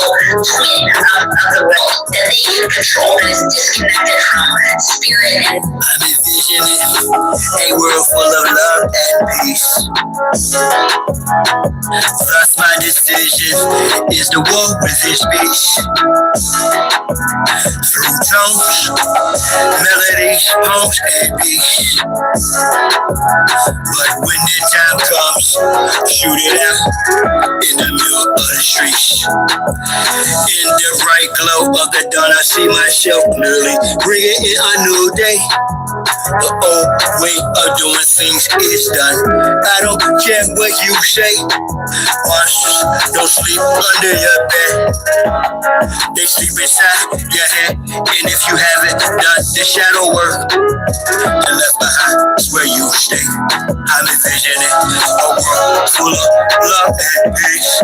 twin of the world that they can control that is disconnected from spirit. And I'm envisioning a world full of love and peace. Thus my decision is to walk with this beast. Through tones, melodies, poems, and beats. But when the time comes, shoot it out in the middle of the streets. In the bright glow of the dawn, I see myself clearly, bringing in a new day. The old way of doing things is done. I don't care what you say. Monsters don't sleep under your bed. They sleep inside your head. And if you haven't done the shadow work, and left behind is where you stay. I'm envisioning a world full of love and peace.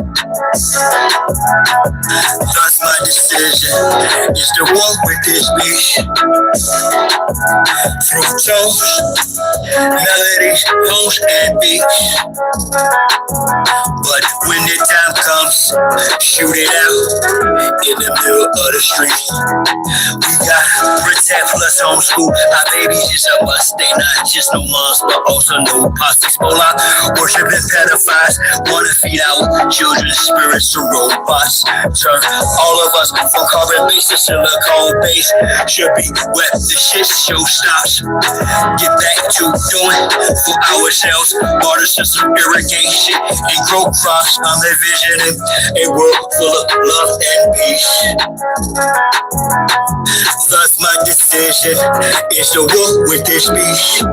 Thus my decision is to walk with this beast. Through tones, melodies, poems, and beats. But when the time comes, shoot it out in the middle of the street. We got protect plus homeschool. Our babies is a must. They not just no moms, but also no posse. Spola, worshiping pedophiles, wanna feed our children's spirits to robots. Turn all of us from carbon-based to silicone-based. Should be where the shit show stops. Get back to doing for ourselves. Water system irrigation and grow crops. I'm envisioning a world full of love and peace. Thus my decision is to walk with this beast.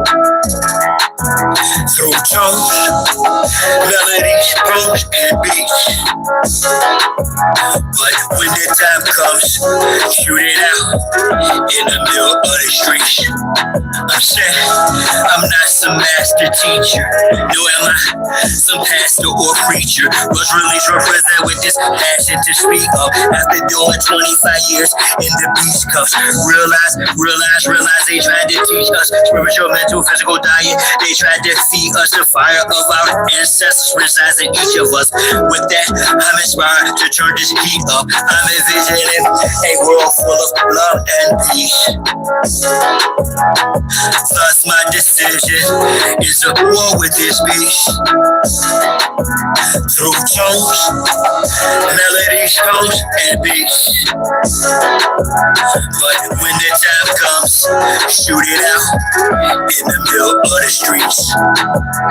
Through tones, melodies, poems, and beats. But when the time comes, shoot it out in the middle of the streets. I'm saying I'm not some master teacher, nor am I some pastor or preacher. Was released represent with this passion to speak of. After doing 25 years in the beast cuffs, realize they tried to teach us spiritual, mental, physical diet. They tried to feed us the fire of our ancestors resides in each of us. With that, I'm inspired to turn this heat up. I'm envisioning a world full of love and peace. Thus my decision is to war with this beast. Through tones, melodies, poems, and beats. But when the time comes, shoot it out in the middle of the streets.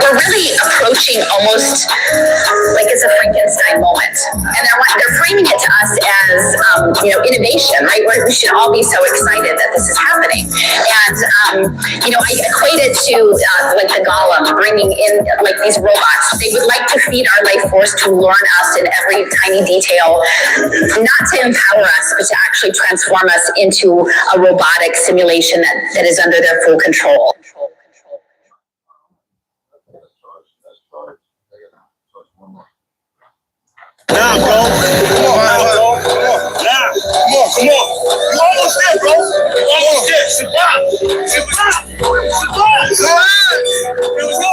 we're really approaching almost like it's a Frankenstein moment. And they're framing it to us as, innovation, right? Where we should all be so excited that this is happening. And, I equate it to like the golem bringing in like these robots. They would like to feed our life force to learn us in every tiny detail, not to empower us, but to actually transform us into a robotic simulation that is under their full control. Nah, bro. Come on. You almost there, bro. Almost there. Survive. Here we go.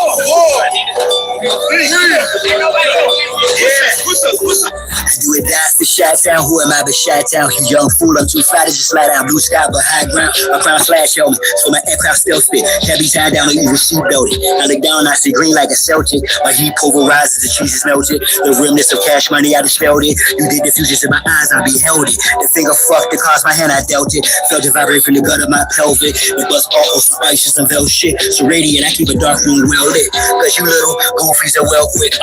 What's up? I do it dance for Chi-Town. Who am I but Chi-Town? You young fool, I'm too fly to just slide down. Blue sky but high ground. My crown flash helmet, so my aircraft still spit. Can't be tied down like you receive belted. I look down, I see green like a Celtic. My heat pulverizes, the cheese is melted. The remnants of cash money, I dispelled it. You did the fusions in my eyes, I beheld it. The finger fucked, the cards my hand, I dealt it. Felt it vibrate from the gut of my pelvic. The bus all for righteous and veil shit. So radiant, I keep a dark room well lit. Cause you little goofies are well quick.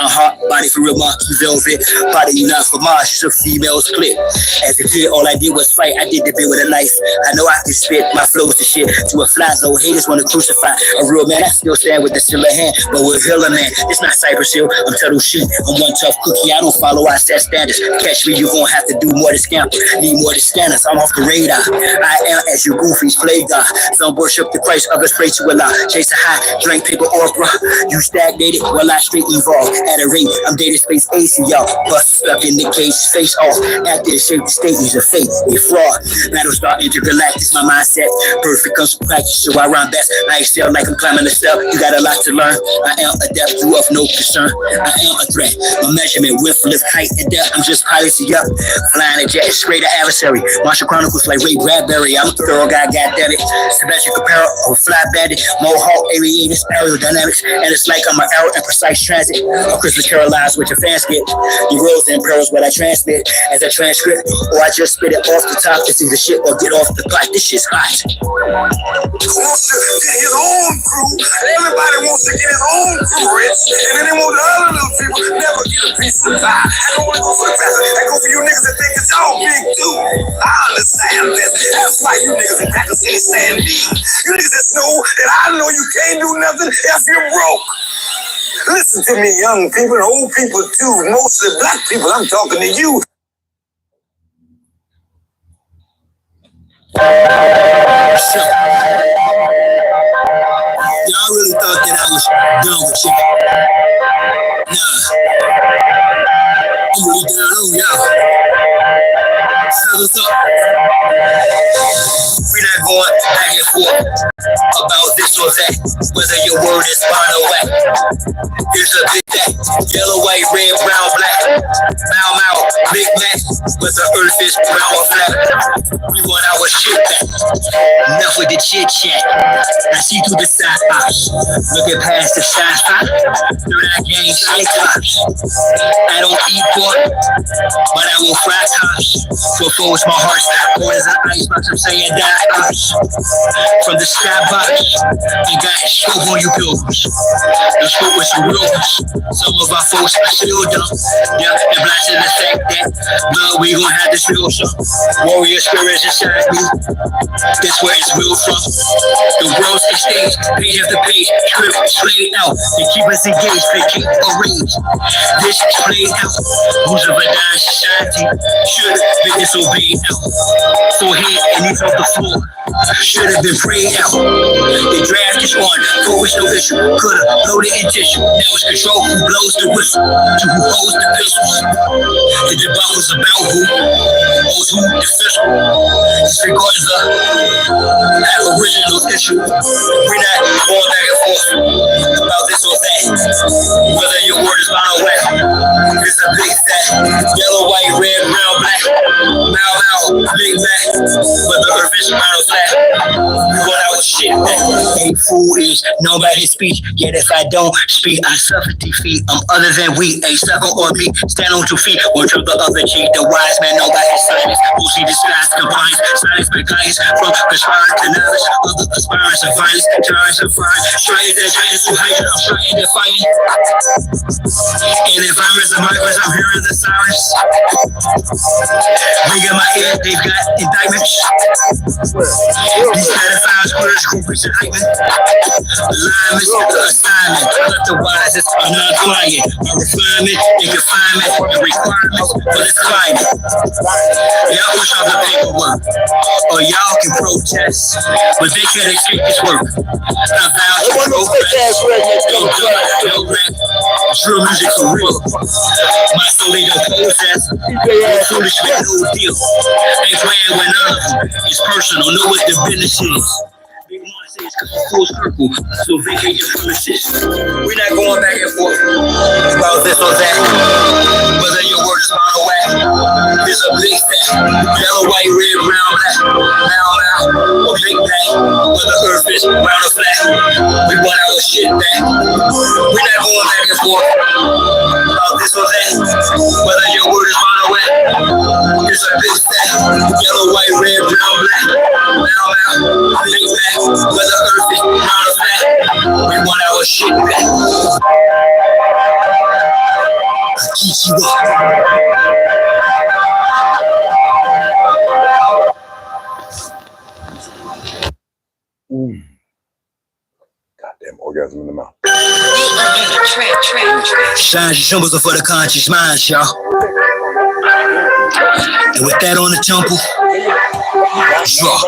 Body for real, monkey velvet. Body you not for Mars, she's a female's clip. As a kid, all I did was fight. I did the bit with a knife. I know I can spit my flows to shit to a fly zone. Haters wanna crucify a real man. I still stand with the silver hand, but with Hiller man. It's not Cypress Hill, I'm Turtle Shit. I'm one tough cookie, I don't follow, I set standards. Catch me, you gon' have to do more to scamper. Need more to scanners, I'm off the radar. I am as you goofies play God. Some worship the Christ, others pray to Allah. Chase a high, drink paper opera. You stagnated, well I straight evolve. At a rate, I'm dated space AC, y'all. Bust stuck in the case, face off. past. After the shape, the state is a fake, a fraud. Battlestar intergalactic, my mindset. Perfect comes from practice, so I rhyme best. I excel like I'm climbing a step. You got a lot to learn. I am adept, you of no concern. I am a threat. My measurement, width, lift, height, and depth. I'm just piracy up. Flying a jet, straight to adversary. Martial Chronicles like Ray Bradbury. I'm a thorough guy, goddamn it. Symmetric apparel, or fly bandit. Mohawk, aviators, aerodynamics. And it's like I'm an arrow in precise transit. A crystal Carolines with your fans get. Your rose and pearls, what I transmit as a transcript. Or I just spit it off the top. It's either shit or get off the pot. This shit's hot. Wants to get his own crew. Everybody wants to get his own crew rich. And then they want the other little people never get a piece of the pie. I don't want to go for the faster. I go for you niggas that think it's all big too. I understand this. That's why you niggas in practice can't stand me. You niggas that know that I know you can't do nothing if you're broke. Listen to me, young people and old people too. Mostly black people, I'm talking to you. So, y'all really thought that I was done with y'all. Nah. I'm really down on y'all. Fellas up. We're not going back and forth about this or that, whether your word is fine or whack. Here's a big that, yellow, white, red, brown, black. Mau, Big Mac, but the earth is brown or flat. We want our shit back. Enough with the chit chat. I see through the side eyes. Looking past the side eye. Through that game, cyclops. I don't eat pork, but I will fry tops. For foes, my heart stop. More as an icebox, I'm saying die ice. From the skybox, and got scope on you pilgrims. The scope with some real ones. Some of our folks are still dumb. Yeah, and blasting the fact that blood, we gon' have this real show. Warrior spirits inside me. That's where it's real from. The world's a stage, page after page, script played out. They keep us engaged, they keep arranged. This is played out. Who's of a dying society should have been disobeyed out. Forehead and knees off the floor should have been prayed out. The draft is on, forward's no issue. Could've loaded in tissue. Now it's control who blows the whistle to who holds the pistols. The debacle's about who holds who the fiscal. Disregards the original issue. We're not going back and forth about this or that, whether your word is bound or whack. It's a big fat, yellow, white, red, brown, black. Mau, Big Mac, but the earth is brown or flat. We want our shit back. A fool is known by his speech, yet if I don't speak, I suffer defeat. I'm other than weak, a sucker or me, stand on 2 feet, one trip the other cheek. The wise man known by his silence, who see disguise, compliance, silence by guidance, from conspiring to knowledge, other aspirants of violence, tyrants of fire, trying that giants to hide, I'm trying to fight. In environments of migrants, I'm hearing the sirens. Ring in my ear, they've got indictments. These pedophiles, quitters, groupies, and hyping. Alignments, the assignment, not the wisest, are not quiet. My refinement and confinement and requirements for this climate. Y'all push off the paperwork, or y'all can protest, but they can't escape this work. I vow to progress, no rap, drill music for real. My soul ain't no possess, no foolish with no deal. Ain't playing with none of them, it's personal, know what the business is. Big one says full circle, so vacate your premises. We're not going back and forth about this or that, whether your word is bound or whack. It's a big fat, yellow, white, red, brown, black. Mau, or Big Mac, whether the earth is brown or flat. We want our shit back. We're not going back and forth about this or that, whether your word is bound or whack. It's a big fat, yellow, white, red, brown, black. Mau, Big Mac, whether the earth is brown or flat. We want our shit back. I'll keep you up. Goddamn orgasm in the mouth. Signs and symbols are for the conscious minds, y'all. And with that on the temple, Draw.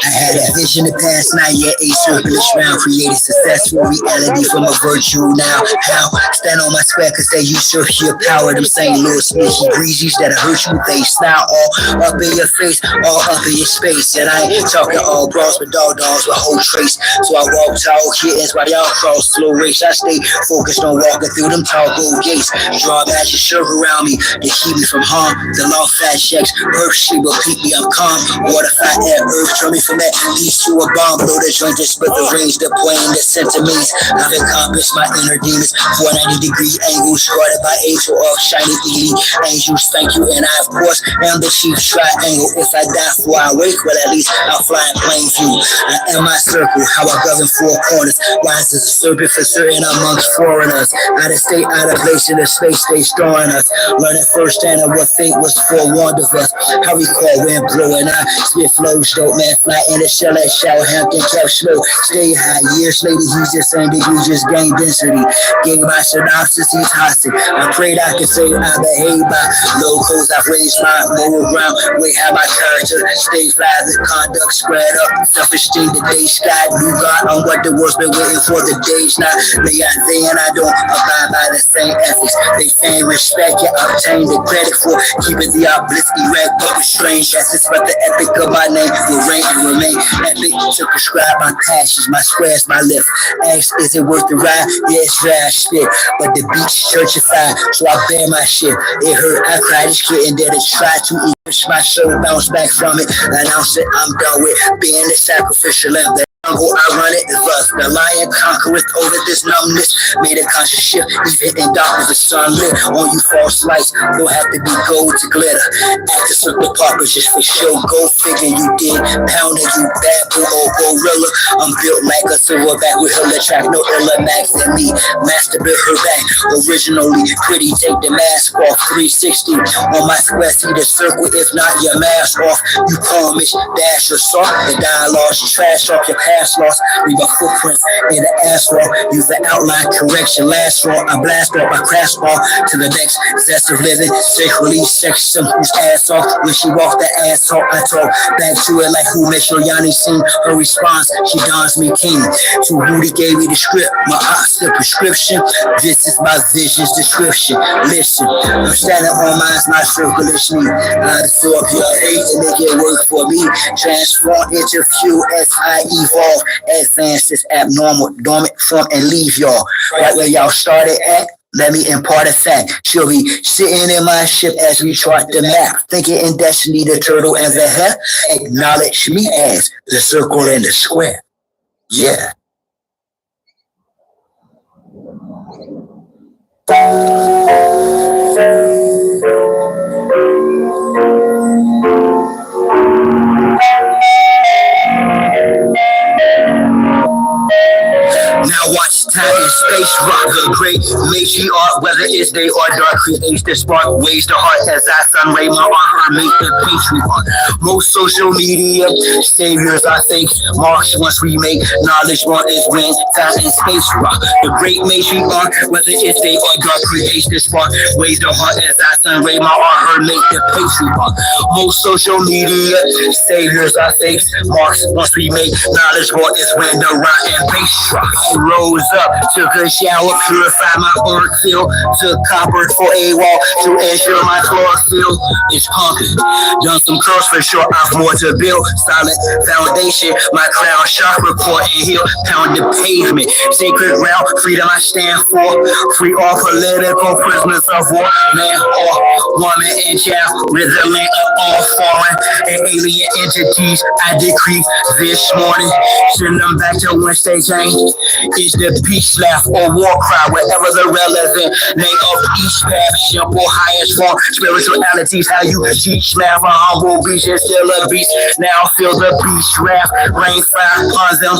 I had a vision the past night, yeah, a circulus round, created successful reality from a virtue now. How? Stand on my square cause they usurp your power. Them same little sneaky breezies that hurt you, they smile all up in your face, all up in your space. And I ain't talking all bras, but dogs with whole trace. So I walk tall kittens while y'all cross slow race. I stay focused on walking through them tall gold gates. Draw a magic circle around me to keep me from harm. The law fat checks, earth she will keep me, I'm calm. Water fire air, earth turn me from that peace to a bomb. Blow the joint, just split the range, the plane, the centimeters. I've accomplished my inner demons. 490-degree angles, guarded by angel of shiny elite angels. Thank you, and I of course am the chief triangle. If I die before I wake, well at least I'll fly in plain view. I am my circle, how I govern four corners. Wise as a serpent for certain amongst foreigners. Out of state, out of place in the space they storing us. Learning firsthand of what fate was forewarned of us. How we call wind blowing, I spit flows, dope man, fly in the shell at Southampton, kept slow. Stay high, years later he's just saying that you just gain density. Gave my synopsis, he's hostage. I prayed I could say I behave by locals. I've raised my moral ground, way how my character stay fly, the conduct spread up. Self-esteem, the day sky, new God on what the world's been waiting for the days now. May I say, and I don't abide by the same ethics. They saying respect, you obtain the credit for keeping the obelisk erect, but restrained. That's just but the epic of my name will reign and remain epic to prescribe my passions, my squares, my lift. Ask, is it worth the ride? Yeah, it's trash spit, but the beach churchified, so I bear my shit. It hurt, I cried, this kid, and then it tried to eat my soul, bounce back from it. Announce it, I'm done with being the sacrificial lamb. I run it, thus the lion conquereth over this numbness. Made a conscious shift, even in darkness, the sun lit on you false lights. Don't have to be gold to glitter. Act to circle poppers just for show. Go figure you did. Pounding you baboon or gorilla. I'm built like a silverback with hella track, no illa max than me. Master built her back. Originally pretty, take the mask off. 360 on my square, see the circle. If not, your mask off. You promise, dash your soft. The dialogue's trash off your past. Lost, leave a footprint in the asphalt. Use the outline correction. Last straw, I blast off, I crash off to the next zest of living. Sacredly sex some whose ass off. When she walked the ass off, I talk back to it like who makes your Yanni sing. Her response, she dons me king. To Rudy gave me the script, my Oscar prescription. This is my vision's description. Listen, I'm standing on mine's my circle is me. I absorb your hate and make it work for me. Transform into fuel as I evolve. Advance this abnormal, dormant form and leave y'all right where y'all started at. Let me impart a fact. She'll be sitting in my ship as we chart the map. Thinking in destiny, the turtle and the hare. Acknowledge me as the circle and the square. Yeah. Now watch time and space rock a great matriarch, whether it's day or dark, creates the spark, waves the heart as I sun ray my on her, make the patriarch. Most social media saviors are fake marks. Once we make knowledge one is when time and space rock. The great matriarch, whether it's day or dark, creates the spark, waves the heart as I sun ray my on her, make the patriarch. Most social media saviors are fake marks. Once we make knowledge one is when the rhyme and bass rock. I rose up, took a shower, purified my auric field, took copper for a wall to ensure my chlorophyll is pumping. Done some curls for sure, I've more to build. Solid foundation, my crown chakra core and heel, pound the pavement. Sacred ground, freedom I stand for. Free all political prisoners of war, man or woman and child, resilient of all foreign and alien entities. I decree this morning, send them back to whence they came. Is the peace laugh or war cry, wherever the relevant name of each path, simple highest form, spiritualities, how you teach math, a humble beast and still a beast. Now feel the beast wrath, rain fire on them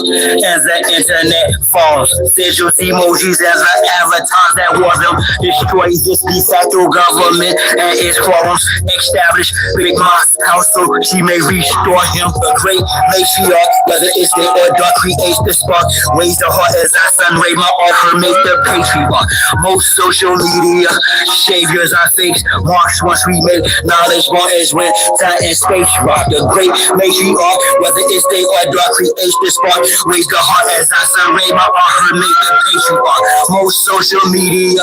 as the internet falls. Sigils, emojis as the avatars that war them. Destroy this de facto government and its forums. Establish Big Moss house so she may restore him. The great matriarch, whether it's day or dark, creates the spark. Ways the heart as I sun ray my art, her make the patriarch. Most social media saviors are fakes. Marks once we make knowledge more is when time and space rock. The great matriarch, whether it's day or dark, creates the spark. Raise the heart as I survey my art, her make the patriarch. Most social media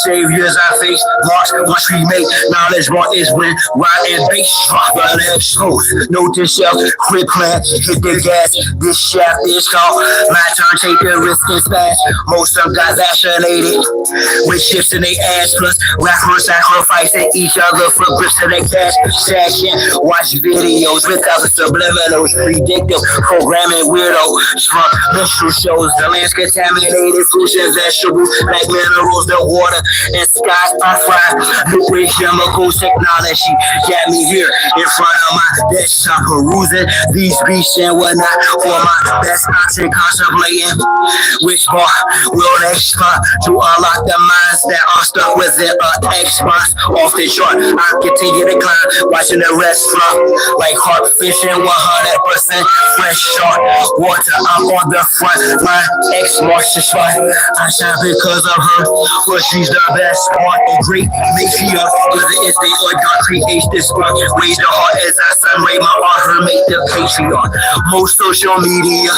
saviors are fakes. Marks once we make knowledge more is when ride and bass drop. Let's go. Note to self, quit plan, hit the gas. This shaft is called my turn, take the risk and smash. Most of them got vaccinated with chips in their ass, plus rappers sacrificing each other for grips to their cash. Session, watch videos without the subliminals, predictive programming weirdos from minstrel shows. The land's contaminated, fruits and vegetables, like minerals, the water and skies are fried. Liquid chemicals, technology got me here in front of my desktop, perusing these beats and whatnot for my best content, contemplating which bar will next spot to unlock the minds that are stuck within Xbox off the chart. I continue to climb, watching the rest flop like carp fishing, 100% fresh shark water. I'm on the front line, X marks the spot. I shine because of her, for she's the best part. A great matriarch, whether it's day or dark, creates this spark. Raise the heart as I sunray my art, her make the patriarch. Most social media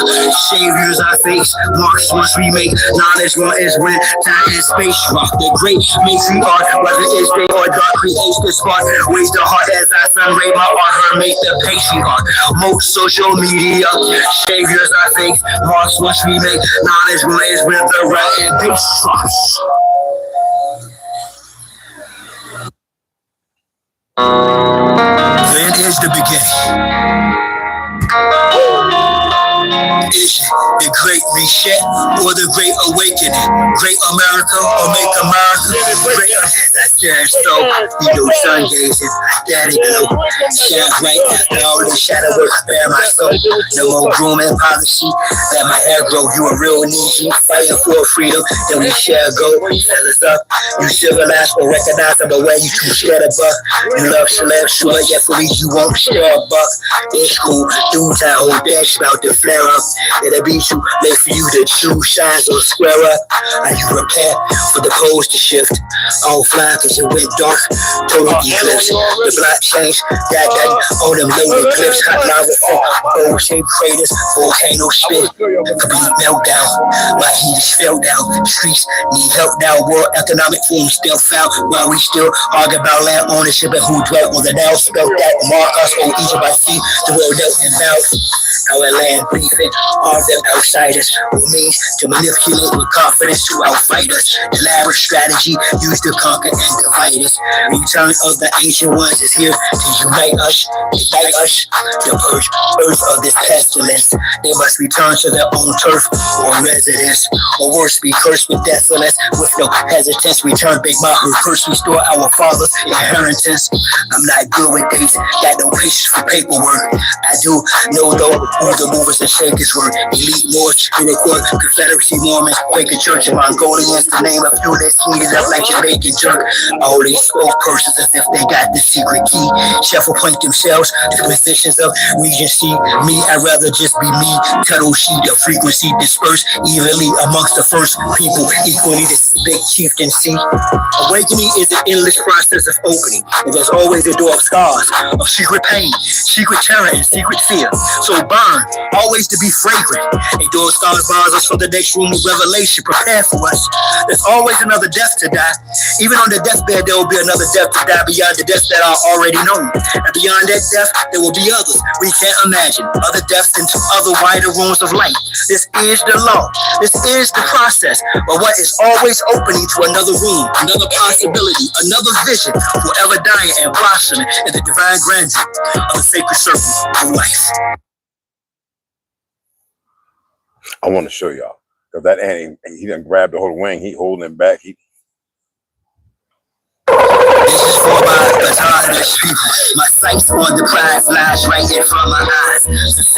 saviors are fakes. Marks once we make knowledge one is when time and space rock. The great matriarch, whether it's day or dark, creates the spark. Raise the heart as I sunray my art, her make the patriarch. Most social media saviors are fakes. Marks once we make knowledge one is when the right and bass rocks. Then is the beginning. Is the great reset or the great awakening? Great America or make America great? That's there. So, sun gazing, daddy glow. Shine right after all the shadow work, spare my soul. No more grooming policy. Let my hair grow. You a real ninja, fighting for freedom. Then we share gold. Set us up. You civilized or recognize them, but where you too scared of buck. You love celeb, sure, yeah, for me, you won't share a buck. It's cool. Dudes I hold that about to flare up. It'll be too late for you to choose shines or square up. Are you prepared for the poles to shift? Offline cause it went dark. Total eclipse. The block changed. That on them loaded clips. Hot lava flow. Bowl shaped craters. Volcano spit. Complete meltdown. My heat is fell down. Streets need help now. World Economic Forum still found. While we still argue about land ownership and who dwelt on the now. Spelled that mark us on Egypt by sea. The world dealt in vows. Our land beefing. All them outsiders who means to manipulate with confidence to outfight us. Elaborate strategy used to conquer and divide us. Return of the ancient ones is here to unite us, ignite us, the purge earth of this pestilence. They must return to their own turf or residence, or worse, be cursed with desolence. With no hesitance, return Big Mahu, curse, restore our father's inheritance. I'm not good with dates, got no patience for paperwork. I do know though who the movers and shakers were. Elite Lords, Iroquois, Confederacy, Mormons, Quaker Church, and Mongolians, to name a few that's heated up like Jamaican jerk. All these spokespersons as if they got the secret key. Chef will point themselves to positions of regency. Me, I'd rather just be me. Tuttle sheet of frequency dispersed evenly amongst the first people, equally the big chieftaincy. Awakening is an endless process of opening, and there's always a door of scars, of secret pain, secret terror, and secret fear. So burn, always to be fragrant. A door of scars bars us for the next room of revelation. Prepare for us. There's always another death to die. Even on the deathbed, there will be another death to die beyond the deaths that are already known. And beyond that death, there will be others we can't imagine. Other deaths into other wider rooms of light. This is the law. This is the process. But what is always opening to another room, another possibility, another vision, forever dying and blossoming in the divine grandeur of the sacred circle of life. I want to show y'all. Because that ant, he done grabbed the whole wing. He holding him back. This is for my autonomous people. My sights on the prize, flash right in front of my eyes.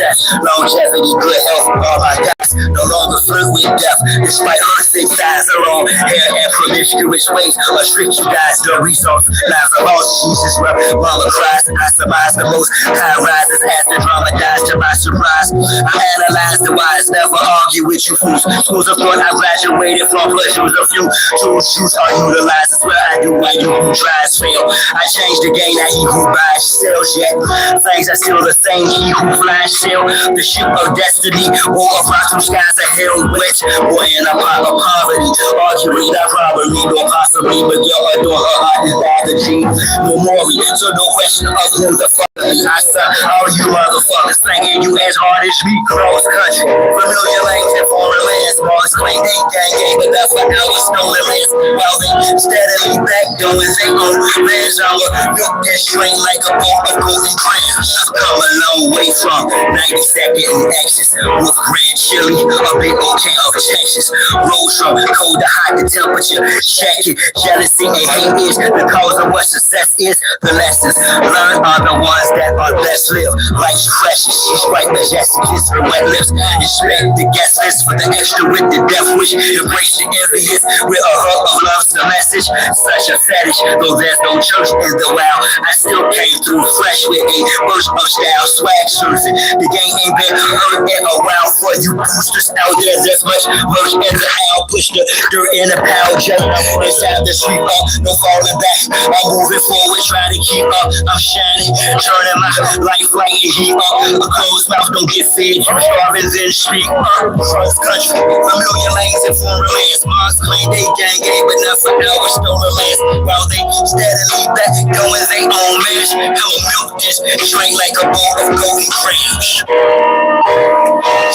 success, longevity, good health, all my guys. No longer flirt with death, despite her thick thighs, her own hair and promiscuous ways. Restrict you guys, no results. Lives are lost, Jesus wept, mama cries. I surmise the most high rises as the drama dies to my surprise. I analyze the wise, never argue with you fools. Schools of thought I graduated from, pleasures of you. Tools are utilized, that's what I do while you who tries fail. I change the game, now he who buys sells yet. Things are still the same, he who flies sail. The ship of destiny, or a rock from skies of hell wet. Or in a pot of poverty, arguably not probably, nor possibly, but y'all adore her heart is by the G. No more, so no question of who the fuck me. I saw all you motherfuckers thinking you as hard as me. Cross country, familiar lanes and foreign lands. Boys claim they gang, but that's what our stolen lands. While they steadily back doing they own lands. I'ma milk this train like a ball of golden crayons. I've come a long way from 92nd and Axis with grand chili, a big okay of Texas. Rose from cold to hot, the temperature check it. Jealousy and hate is the cause of what success is. The lessons learned are the ones that are best lived. Life's precious, she's quite majestic, kiss her wet lips. Inspect the guest list for the extra with the death wish. Embrace the envious with a hug of love's the message. Such a fetish, though there's no church in the wild. I still came through fresh with a burst of style, swag surfing. The game ain't been hurt in a while for you boosters out there. There's much merch in the aisle. Push the dirt in a pile, just inside the street up, no falling back. I'm moving forward, trying to keep up. I'm shining, turning my life light and heat up. A closed mouth don't get fed. You starving, then speak up. Cross country, familiar lanes and foreign lands. Mars claim they gang, but not for our stolen lands. While they steadily back, doing they own mash. I'll milk this train like a ball of golden crayons.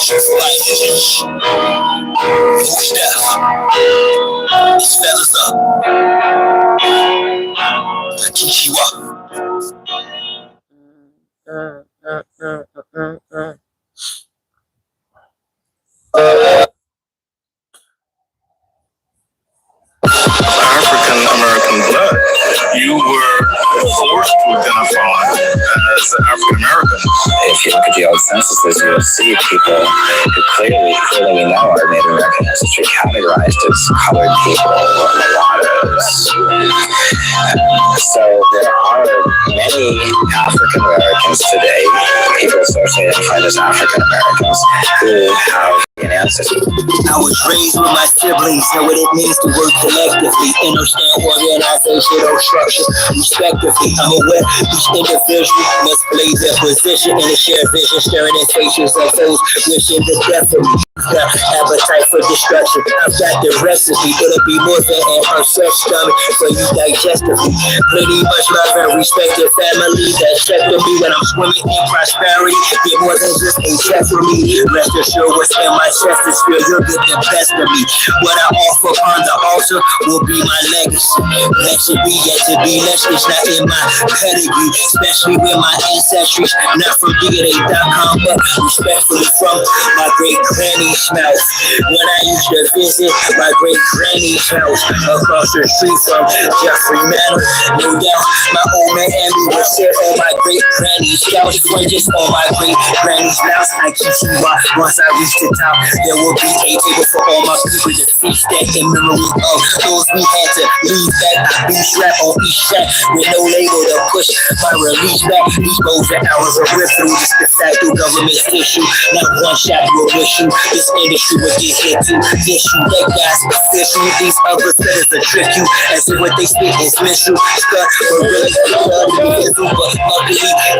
Just like this. Who's death? These fellas up. Kichiwa. African American blood, you were forced to identify as African American. If you look at the old censuses, you'll see people who clearly we know are Native American ancestry categorized as colored people or mulattoes. So there are many African Americans today, people associated as African Americans, who have an ancestry. I was raised with my siblings, know what it means to work collectively, understand organization or structure, respectively. I'm aware each individual must play their position in a shared vision, staring at faces of those wishing the death of me. The appetite for destruction. I've got the recipe, it'll be more than an upset stomach for you digestively. Plenty much love and respect your family that check to me when I'm swimming in prosperity. Get more than just a check for me. Rest assured what's in my chest is real, you'll get the best of me. What I offer on the altar will be my legacy. That should be yet to be less, it's not in my pedigree, especially with my ancestries, not from DNA.com, but respectfully from my great granny's mouth. When I used to visit my great granny's house across the street from Jeffrey Manor, no doubt my old man and me would sit on my great granny's couch, just on my great granny's mouse. I keep you once I reach the top, there will be a table for all my people to feast that in memory of those we had to leave back. I be strapped on each shack with no label to push my release back. These bows and hours are ripped through this de facto government's issue. Not one shot will wish you. This industry will get hit to issue. That guy's official. These other setters will trick you. As if what they speak is minstrel. Stuck, but really but luckily,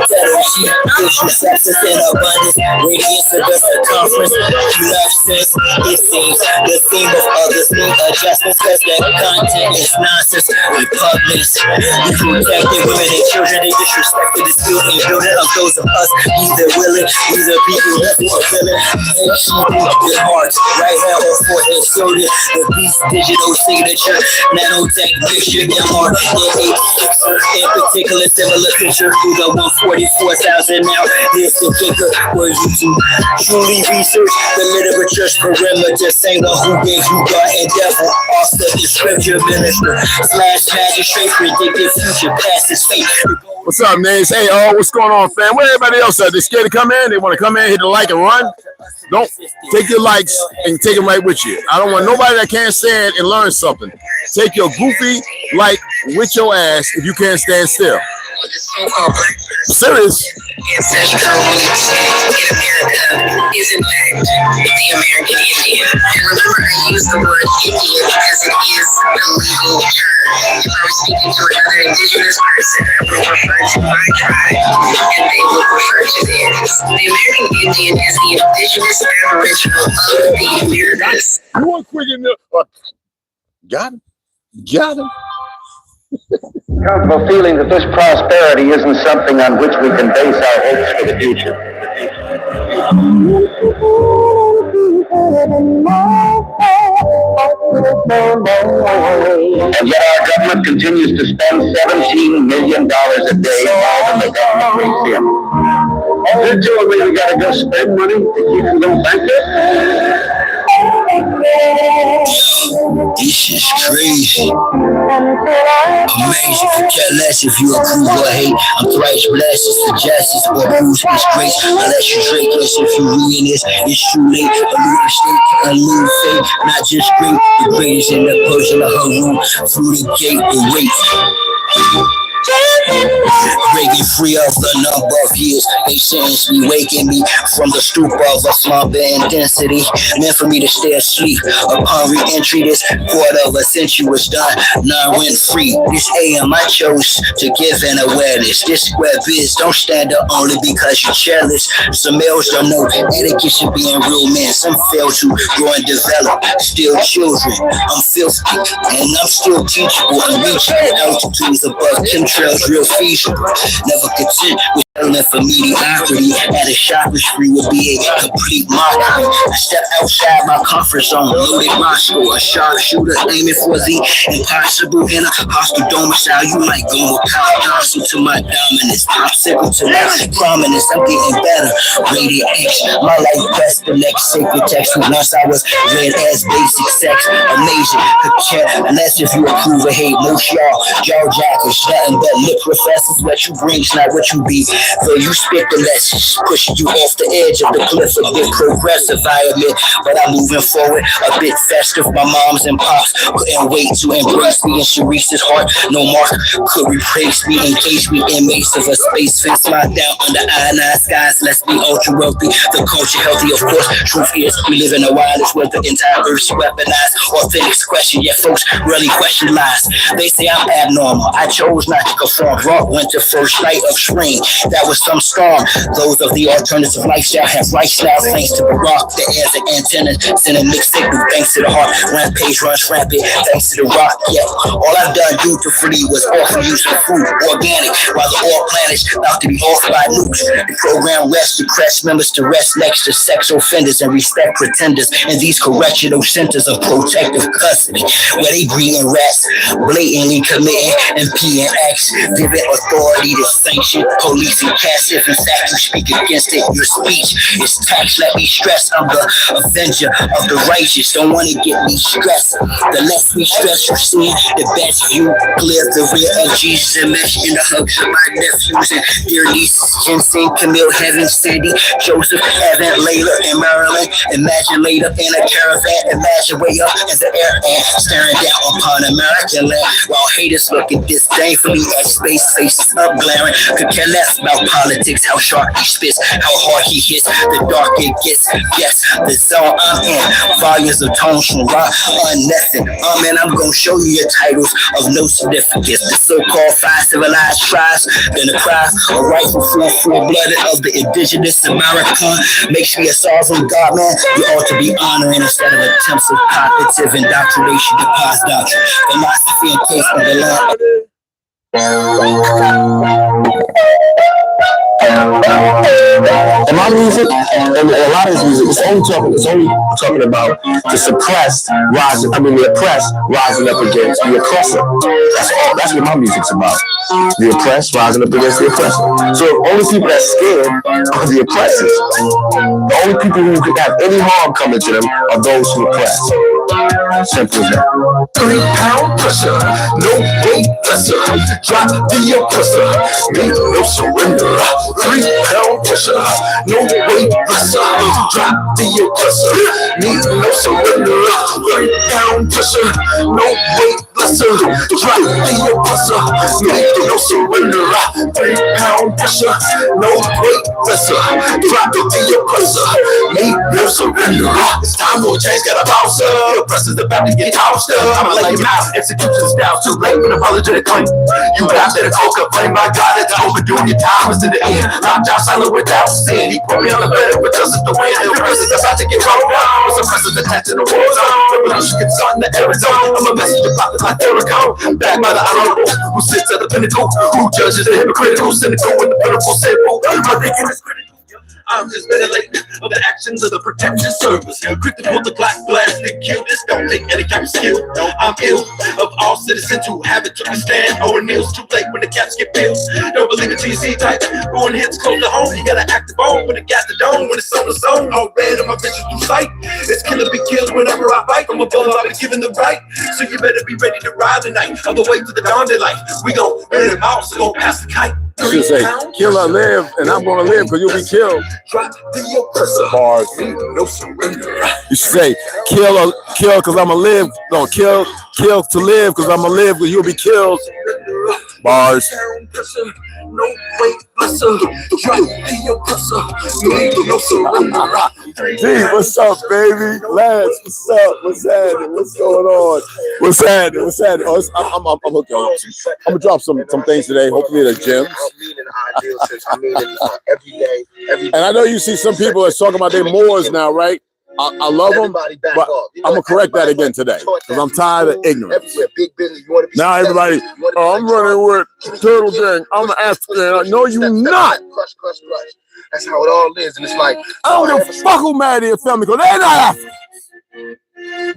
federal she gives you success in abundance. Radiance of the circumference. You love sense. It seems the theme of others need adjustments because that content is nonsense. Repugnance. You protected women and children. They disrespected the skill and building of those of us. Either willing, either people who are feeling. Their hearts, right hand or forehead shoulder. The beast digital signature. Nanotech picture. MR in particular similar picture to the 144,000 now. Here's the kicker. Were you to truly research the literature's perimeter? Same one who gave you God and devil. Also the scripture minister / magistrate predicted future past his fate. What's up, Names? Hey, what's going on, fam? Where everybody else at? They scared to come in? They want to come in, hit the like and run? Don't take your likes and take them right with you. I don't want nobody that can't stand and learn something. Take your goofy like with your ass if you can't stand still. Serious. Ancestral roots in America is in fact the American Indian. And remember, I use the word Indian because it is a legal term. If I was speaking to another indigenous person, I would refer to my tribe, and they would refer to theirs. The American Indian is the indigenous aboriginal of the Americas. You want quick in there? Got him. Got him. Comfortable feeling that this prosperity isn't something on which we can base our hopes for the future. And yet our government continues to spend $17 million a day more than the government brings in. They're telling me we gotta go spend money to keep them going bankrupt? This is crazy. Amazing, could care less if you approve or hate. I'm thrice blessed, it's for justice or proves his grace. Unless you drink us, if you reading this, it's too late. A new mistake, a new fate, not just great. The greatest in the person of her room, through the gate, the wait. Breaking free of the number of years they sentence me, waking me from the stupor of a slumber and density, meant for me to stay asleep. Upon re-entry, this quarter of a century was done. Now I went free. This AM I chose to give an awareness. This square biz don't stand up only because you're careless. Some males don't know etiquette should be in real men. Some fail to grow and develop. Still children. I'm filthy and I'm still teachable and reaching altitudes above chemtrails real feasible. Never content with settling for mediocrity. At a shopping spree would be a complete mockery. I step outside my comfort zone, loaded Moscow, a sharpshooter aiming for the impossible in a hostile domicile. You might go with power constant to my dominance, popsicle to my prominence. I'm getting better. Rated X, my life best. The next sacred text from once I was read as basic sex. Amazing, unless if you approve or hate. Most y'all jaw jackers, nothing but lip professors. What you bring's not what you be. Though you spit the lessons, pushing you off the edge of the cliff. A bit progressive, I admit, but I'm moving forward a bit festive. My moms and pops couldn't wait to embrace me in Sharice's heart. No mark could replace me, encase me inmates of a space fence locked down under ionized skies. Let's be ultra wealthy, the culture healthy, of course. Truth is, we live in a wireless where the entire earth's weaponized. Authentic expression, yet folks really question lies. They say I'm abnormal. I chose not to conform. Rock went to first night of spring. That was some storm. Those of the alternative lifestyle have lifestyle thanks to the rock. The air's an antenna, sending mixed signal thanks to the heart. Rampage runs rampant thanks to the rock. Yeah, all I've done dutifully was offer you some food, organic, while the all planets about to be off by nukes. The program rests to crest members to rest next to sex offenders and respect pretenders in these correctional centers of protective custody, where they breeding rats, blatantly committing MPNX, giving authority to sanction police and cash. If in fact you speak against it, your speech is tax. Let me stress, I'm the avenger of the righteous. Don't want to get me stressed. The less we stress, you see, the best view. Clear the rear of Jesus and mesh in the hugs of my nephews and dear nieces. Ginseng, Camille, Heaven, Sandy, Joseph, Evan, Layla, and Marilyn. Imagine laid up in a caravan. Imagine way up in the air and staring down upon American land while haters looking disdainfully at space faces up glaring. Could care less about politics, how sharp he spits, how hard he hits, the dark it gets. Yes, the zone I'm in, volumes of tones from rock on nothing. And I'm gonna show you your titles of no significance. The so-called five civilized tribes, then the cry, a rifle full-blooded of the indigenous American makes me a sovereign God, man. You ought to be honoring instead of attempts of cognitive indoctrination to pass doctrine. Philosophy and case of the land. And my music, and a lot of his music, it's only talking about the suppressed rising, the oppressed rising up against the oppressor. That's what my music's about. The oppressed rising up against the oppressor. So only people that's scared are the oppressors. The only people who could have any harm coming to them are those who oppress. Simple as that. 3 pound pressure, no weight lesser. Drop the oppressor, me no surrender. 3 pound pressure, no weight lesser. Drop the oppressor, me no surrender. 3 pound pressure, no weight lesser. Drop the oppressor, me no surrender. 3 pound pressure, no weight lesser. Drop the oppressor, me no surrender. It's time for a change, got a bounce up. The oppressor's about to get tossed up. I'ma lay him out, execution style, too late with apologetic claim. You got that coca, blame my God, it's overdoing your time is in the end. I'm Josh silent without sin. He put me on the bed with justice to win. The oppressor's about to get rolled down. Some oppressors attached to the war zone. Revolution gets started in the Arizona. I'm a messenger popping like Jericho. Backed by the honorable, who sits at the pinnacle, who judges the hypocritical, cynical, and the pitiful simple. My thinking is critical. I'm just ventilating of the actions of the protection service. Quick to pull the Glock, blast and kill. This don't take any kind of skill. I'm ill of all citizens who haven't took a stand. Or kneels too late when the caps get peeled. Don't believe it till you see type. Going hits close to home. You gotta act the bone when it got the dome. When it's on the zone, all red on my vision through sight. It's killer be killed whenever I bite. I'm above, I've been given the right. So you better be ready to ride tonight. On the way to the dawn daylight. We gon' burn them out, so go past the kite. You should say, kill or live, and I'm gonna live because you'll be killed. Bars. You should say, kill because I'm gonna live. No, kill to live because I'm gonna live because you'll be killed. Bars. No weight lesser. Drop the oppressor. Gee, what's up, baby? Lance, what's up? What's happening? What's going on? What's happening? What's happening? Oh, I'm gonna drop some things today. Hopefully the gyms. And I know you see some people that's talking about their moors now, right? I love them, but I'm gonna correct that again today because I'm tired of ignorance. Now everybody, oh, I'm running with Turtle Gang. I'm an African. No, you not. Crush. That's how it all is, and it's like, oh, the fuck who mad at your family because they're not African.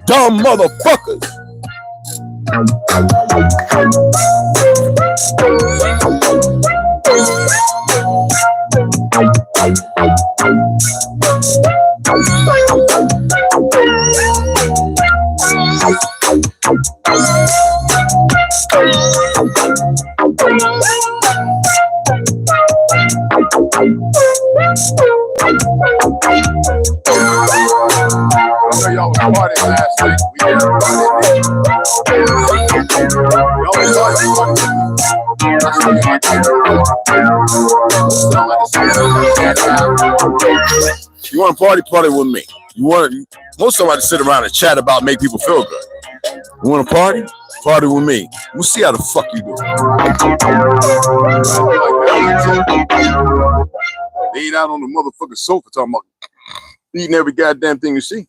Dumb motherfuckers. I know y'all was partying last week. We did You want to party with me. Most of them sit around and chat about make people feel good. You want to party with me. We'll see how the fuck you do. They eat out on the motherfucking sofa talking about eating every goddamn thing you see.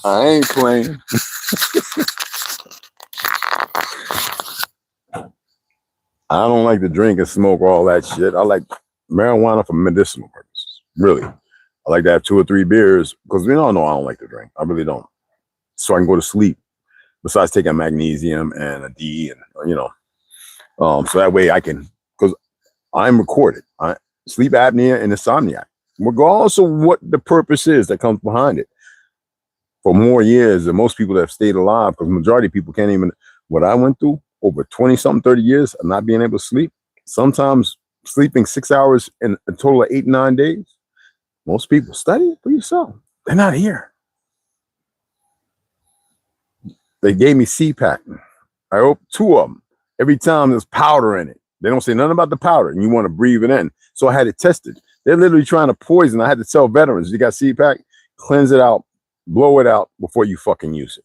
I ain't playing. I don't like to drink and smoke all that shit. I like marijuana for medicinal purposes. Really. I like to have 2 or 3 beers because we all know I don't like to drink. I really don't. So I can go to sleep. Besides taking magnesium and a D and so that way I can, because I'm recorded. Sleep apnea and insomnia. Regardless of what the purpose is that comes behind it. For more years than most people that have stayed alive, because majority of people can't even, what I went through over 20-something, 30 years of not being able to sleep, sometimes sleeping 6 hours in a total of 8, 9 days. Most people study it for yourself. They're not here. They gave me CPAC. I hope 2 of them. Every time there's powder in it. They don't say nothing about the powder and you want to breathe it in. So I had it tested. They're literally trying to poison. I had to tell veterans, you got CPAC, cleanse it out, blow it out before you fucking use it.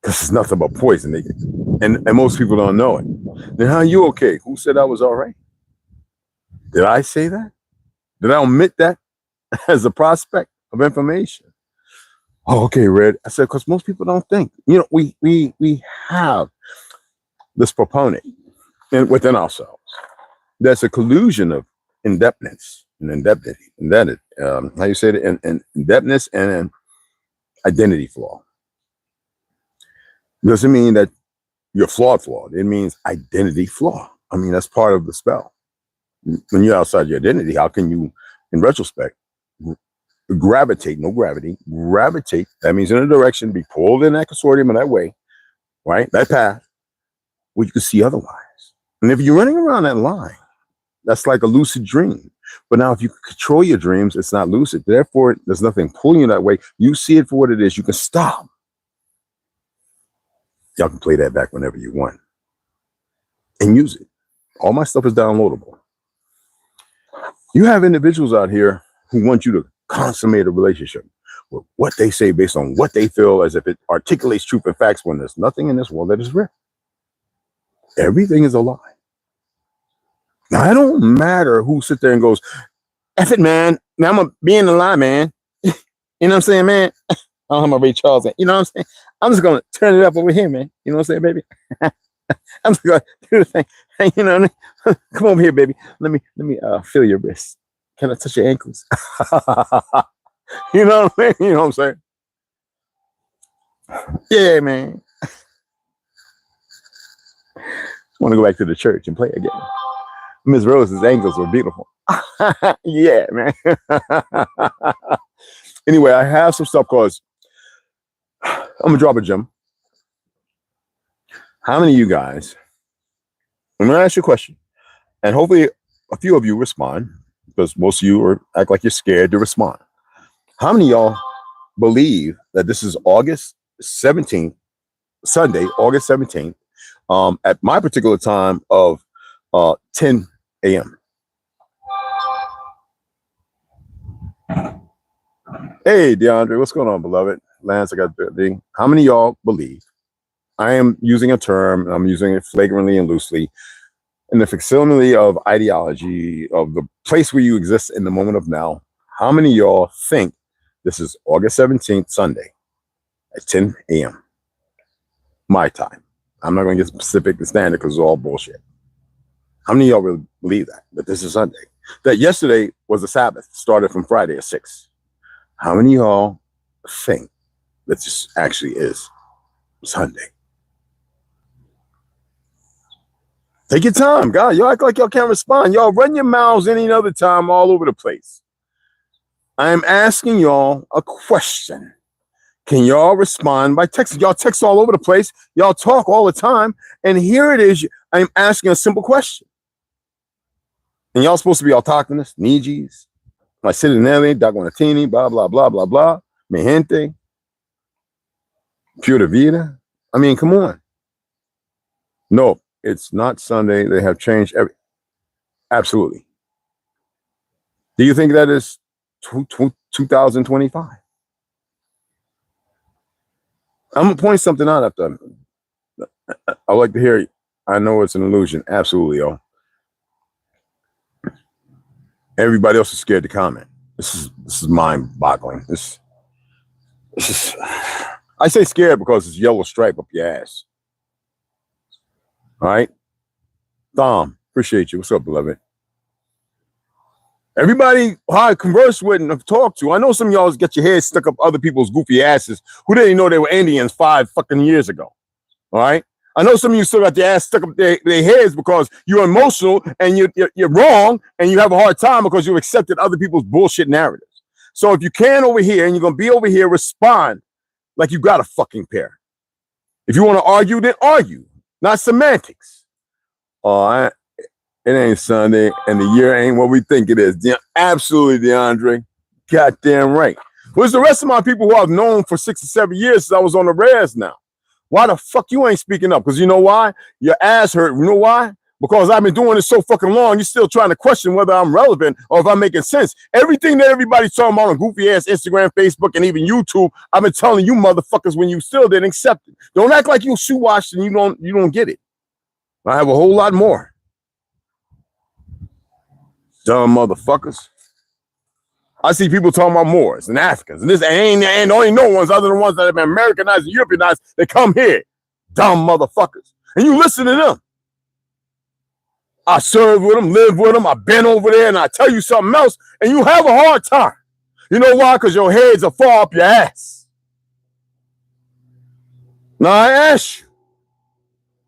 Because it's nothing but poison. And most people don't know it. Then how are you okay? Who said I was all right? Did I say that? Did I omit that as a prospect of information? Oh, okay, Red. I said, because most people don't think. We have this proponent within ourselves. That's a collusion of indebtedness and indebted. How you say it? And indebtedness and an identity flaw. Doesn't mean that you're flawed. It means identity flaw. I mean, that's part of the spell. When you're outside your identity, how can you, in retrospect, gravitate, no gravity, gravitate. That means in a direction, be pulled in that consortium in that way, right? That path, where you can see otherwise. And if you're running around that line, that's like a lucid dream. But now if you can control your dreams, it's not lucid. Therefore, there's nothing pulling you that way. You see it for what it is. You can stop. Y'all can play that back whenever you want and use it. All my stuff is downloadable. You have individuals out here who want you to consummate a relationship with what they say based on what they feel, as if it articulates truth and facts, when there's nothing in this world that is real. Everything is a lie. Now, it don't matter who sits there and goes, F it, man. Now I'm going to be in the lie, man. You know what I'm saying, man? I don't have my Ray Charles. You know what I'm saying? I'm just going to turn it up over here, man. You know what I'm saying, baby? I'm just going to do the thing. You know what I mean? Come over here, baby. Let me feel your wrists. Can I touch your ankles? You know what I mean? You know what I'm saying? Yeah, man. I want to go back to the church and play again. Miss Rose's ankles were beautiful. Yeah, man. Anyway, I have some stuff cause I'm gonna drop a gem. How many of you guys, I'm gonna ask you a question, and hopefully a few of you respond, because most of you act like you're scared to respond. How many of y'all believe that this is August 17th, Sunday, August 17th, at my particular time of 10 a.m. Hey, DeAndre, what's going on, beloved? Lance, I got the thing. How many of y'all believe I am using a term, and I'm using it flagrantly and loosely, in the facsimile of ideology of the place where you exist in the moment of now? How many of y'all think this is August 17th, Sunday at 10 a.m. my time? I'm not going to get specific and standard because it's all bullshit. How many of y'all really believe that this is Sunday? That yesterday was the Sabbath, started from Friday at 6. How many of y'all think that this actually is Sunday? Take your time, God. Y'all act like y'all can't respond. Y'all run your mouths any other time all over the place. I am asking y'all a question. Can y'all respond by texting? Y'all text all over the place. Y'all talk all the time. And here it is. I'm asking a simple question. And y'all supposed to be autochthonous, Nijis, my Citinelli, Daguanatini, blah, blah, blah, blah, blah, mi gente, pura vida. I mean, come on. No, it's not Sunday. They have changed absolutely. Do you think that is 2025? I'm going to point something out after. I like to hear it. I know it's an illusion. Absolutely, yo. Everybody else is scared to comment. This is mind-boggling. This is. I say scared because it's yellow stripe up your ass. All right, Tom, appreciate you. What's up, beloved? Everybody I converse with and have talked to, I know some of y'all get your heads stuck up other people's goofy asses who didn't know they were Indians 5 fucking years ago. All right. I know some of you still got your ass stuck up their heads because you're emotional and you're wrong and you have a hard time because you accepted other people's bullshit narratives. So if you can over here and you're going to be over here, respond like you got a fucking pair. If you want to argue, then argue, not semantics. It ain't Sunday and the year ain't what we think it is. Absolutely, DeAndre. Goddamn right. Where's the rest of my people who I've known for 6 or 7 years since I was on the res now? Why the fuck you ain't speaking up? Because you know why? Your ass hurt. You know why? Because I've been doing this so fucking long, you're still trying to question whether I'm relevant or if I'm making sense. Everything that everybody's talking about on goofy ass Instagram, Facebook, and even YouTube, I've been telling you motherfuckers when you still didn't accept it. Don't act like you shoe washed and you don't get it. I have a whole lot more. Dumb motherfuckers. I see people talking about Moors and Africans, and this ain't only no ones other than ones that have been Americanized and Europeanized. They come here, dumb motherfuckers, and you listen to them. I serve with them, live with them. I've been over there, and I tell you something else, and you have a hard time. You know why? Because your heads are far up your ass. Now I ask you,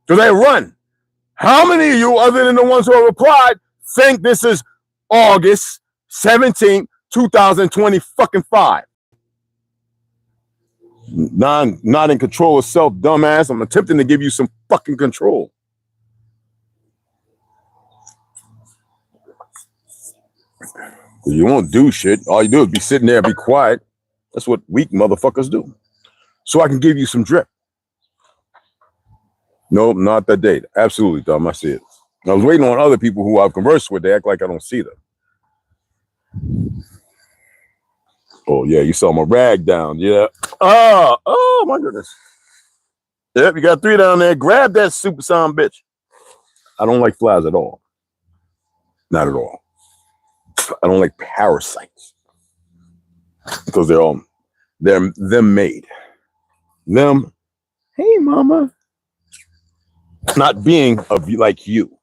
do they run? How many of you, other than the ones who have replied, think this is August 17th, 2020 fucking 5. Not in control of self, dumbass. I'm attempting to give you some fucking control. You won't do shit. All you do is be sitting there and be quiet. That's what weak motherfuckers do. So I can give you some drip. Nope, not that date. Absolutely, dumb. I see it. I was waiting on other people who I've conversed with. They act like I don't see them. Oh, yeah, you saw my rag down. Yeah. Oh, my goodness. Yep, you got 3 down there. Grab that super sound bitch. I don't like flies at all. Not at all. I don't like parasites. Because they're them made. Them, hey, mama. Not being of like you.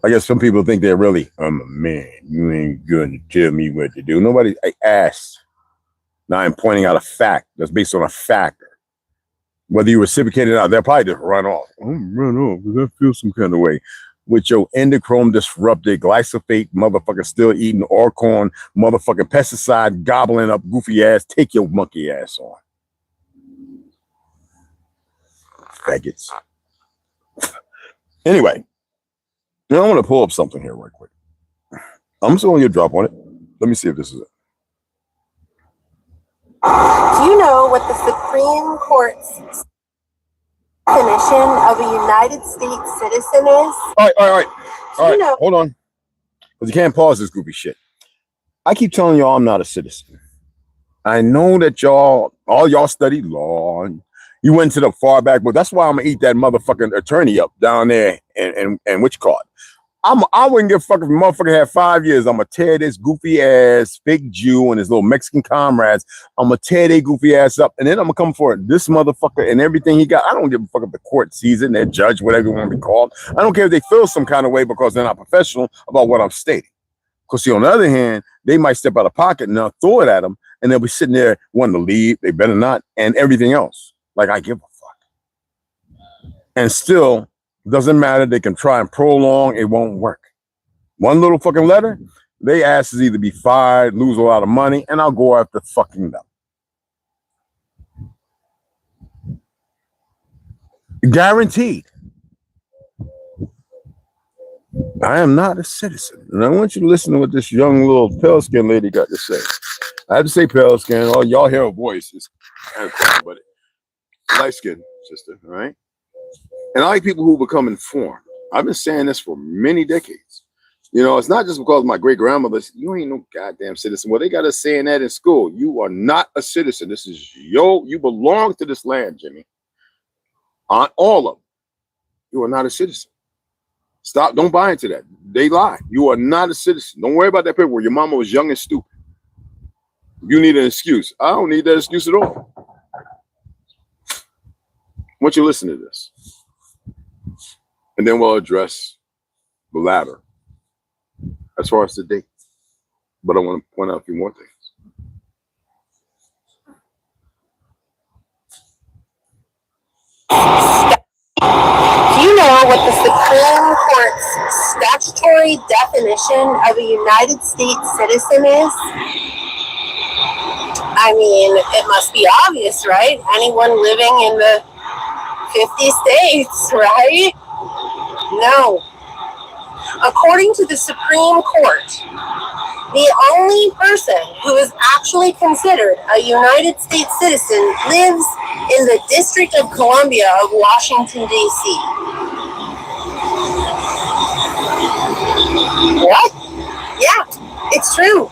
I guess some people think they're really, I'm a man. You ain't going to tell me what to do. Nobody asked. Now I'm pointing out a fact that's based on a factor. Whether you reciprocate it or not, they'll probably just run off. Run off because I feel some kind of way. With your endocrine disrupted, glyphosate motherfucker still eating Orcorn, motherfucking pesticide, gobbling up goofy ass, take your monkey ass on. Faggots. Anyway, now I want to pull up something here right quick. I'm just going to drop on it. Let me see if this is it. Do you know what the Supreme Court's definition of a United States citizen is? All right. Hold on. Because you can't pause this goofy shit. I keep telling y'all I'm not a citizen. I know that all y'all studied law and you went to the far back, but that's why I'm gonna eat that motherfucking attorney up down there and which card. I wouldn't give a fuck if a motherfucker had 5 years. I'm gonna tear this goofy ass fake Jew and his little Mexican comrades. I'm gonna tear their goofy ass up, and then I'm gonna come for this motherfucker and everything he got. I don't give a fuck if the court sees it and their judge, whatever you want to be called. I don't care if they feel some kind of way because they're not professional about what I'm stating. Because see, on the other hand, they might step out of pocket and they'll throw it at them, and they'll be sitting there wanting to leave. They better not, and everything else. Like I give a fuck. And still, doesn't matter. They can try and prolong. It won't work. One little fucking letter, they asses either be fired, lose a lot of money, and I'll go after fucking them. Guaranteed. I am not a citizen. And I want you to listen to what this young little pale skin lady got to say. I have to say pale skin. Oh, y'all hear her voice. It's kind of cool, but light skin, sister, all right? And I like people who become informed. I've been saying this for many decades. You know, it's not just because my great grandmother, you ain't no goddamn citizen. Well, they got us saying that in school. You are not a citizen. This is you belong to this land, Jimmy. On all of them. You are not a citizen. Stop, don't buy into that. They lie. You are not a citizen. Don't worry about that paper where your mama was young and stupid. You need an excuse. I don't need that excuse at all. I want you to listen to this. And then we'll address the latter as far as the date. But I want to point out a few more things. Do you know what the Supreme Court's statutory definition of a United States citizen is? I mean, it must be obvious, right? Anyone living in the 50 states, right? No. According to the Supreme Court, the only person who is actually considered a United States citizen lives in the District of Columbia of Washington, D.C. What? Yeah, it's true.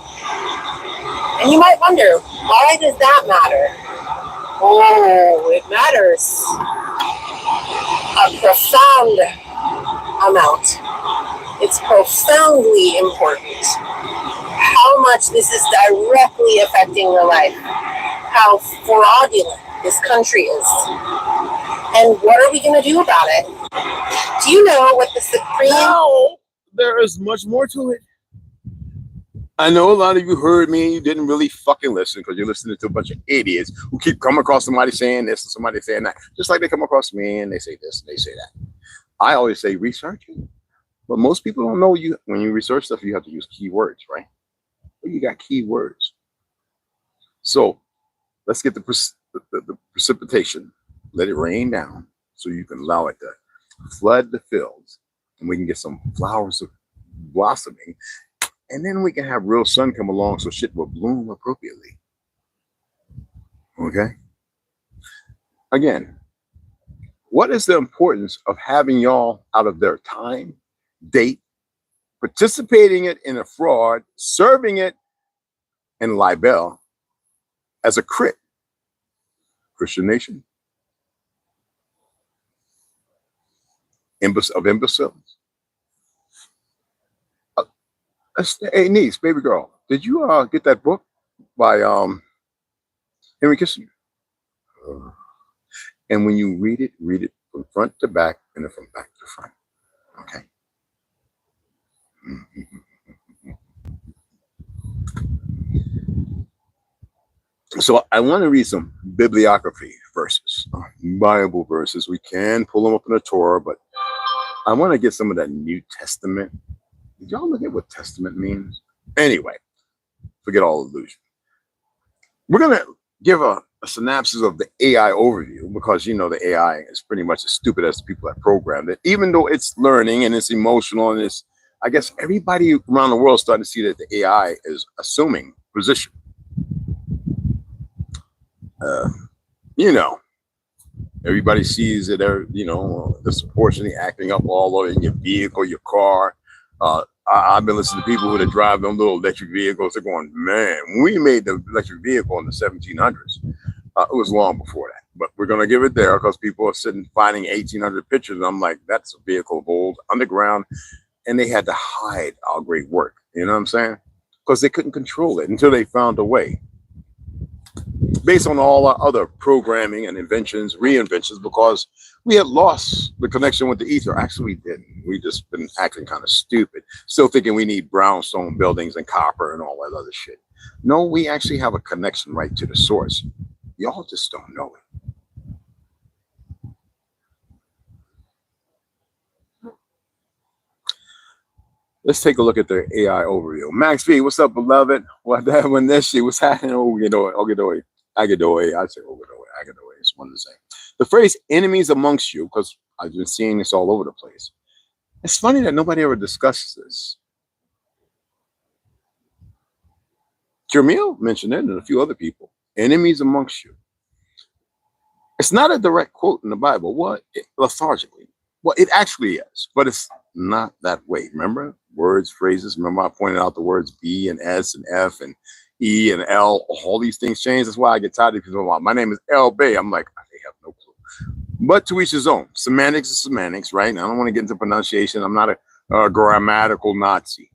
And you might wonder, why does that matter? Oh, it matters a profound amount. It's profoundly important how much this is directly affecting your life, how fraudulent this country is, and what are we going to do about it? Do you know what the Supreme... No, there is much more to it. I know a lot of you heard me and you didn't really fucking listen because you're listening to a bunch of idiots who keep coming across somebody saying this and somebody saying that. Just like they come across me and they say this and they say that. I always say research it. But most people don't know you when you research stuff, you have to use keywords, right? But you got keywords. So let's get the precipitation. Let it rain down so you can allow it to flood the fields, and we can get some flowers blossoming, and then we can have real sun come along so shit will bloom appropriately. Okay? Again, what is the importance of having y'all out of their time, date, participating it in a fraud, serving it in libel as a crit? Christian nation of imbeciles. Hey niece, baby girl, did you get that book by Henry Kissinger? And when you read it from front to back and then from back to front. Okay. So I want to read some bibliography verses, Bible verses. We can pull them up in the Torah, but I want to get some of that New Testament. Did y'all look at what testament means? Anyway, forget all illusion. We're going to give a synopsis of the AI overview, because you know the AI is pretty much as stupid as the people that programmed it, even though it's learning and it's emotional, and it's, I guess everybody around the world is starting to see that the AI is assuming position. You know, everybody sees that they're, you know, disproportionately acting up all over in your vehicle, your car. I've been listening to people who drive them little electric vehicles. They're going, man, we made the electric vehicle in the 1700s. It was long before that, but we're going to give it there because people are sitting finding 1800 pictures. And I'm like, that's a vehicle of old, underground. And they had to hide our great work. You know what I'm saying? Because they couldn't control it until they found a way. Based on all our other programming and inventions, reinventions, because we had lost the connection with the ether. Actually, we didn't. We just been acting kind of stupid, still thinking we need brownstone buildings and copper and all that other shit. No, we actually have a connection right to the source. Y'all just don't know it. Let's take a look at the AI overview. Max V, what's up, beloved? What that when this shit was happening? Agadoy. I say Agadoy. It's one of the same. The phrase "enemies amongst you," because I've been seeing this all over the place. It's funny that nobody ever discusses this. Jermiel mentioned it, and a few other people. Enemies amongst you. It's not a direct quote in the Bible. Lethargically. Well, it actually is, but it's not that way. Remember words, phrases. Remember I pointed out the words B and S and F and E and L. All these things change. That's why I get tired of people. My name is L Bay. I'm like, they have no clue. But to each his own. Semantics is semantics, right? Now, I don't want to get into pronunciation. I'm not a grammatical Nazi.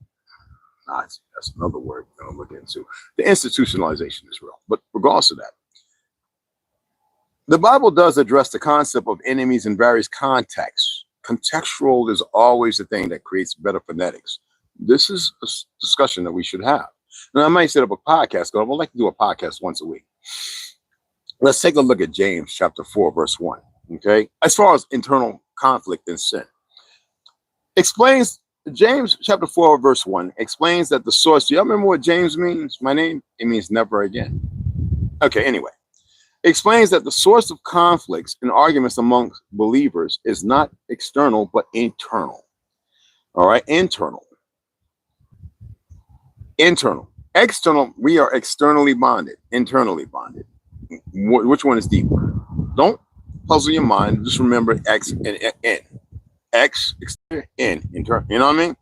Nazi. That's another word we're going to look into. The institutionalization is real. But regardless of that, the Bible does address the concept of enemies in various contexts. Contextual is always the thing that creates better phonetics. This is a discussion that we should have. And I might set up a podcast, but I would like to do a podcast once a week. Let's take a look at James chapter 4, verse 1. Okay. As far as internal conflict and sin. Explains, James chapter 4, verse 1 explains that the source, do y'all remember what James means? My name? It means never again. Okay, anyway. Explains that the source of conflicts and arguments among believers is not external, but internal. All right, internal. Internal. External, we are externally bonded, internally bonded. Which one is deeper? Don't puzzle your mind. Just remember X and N. X, N, internal. You know what I mean?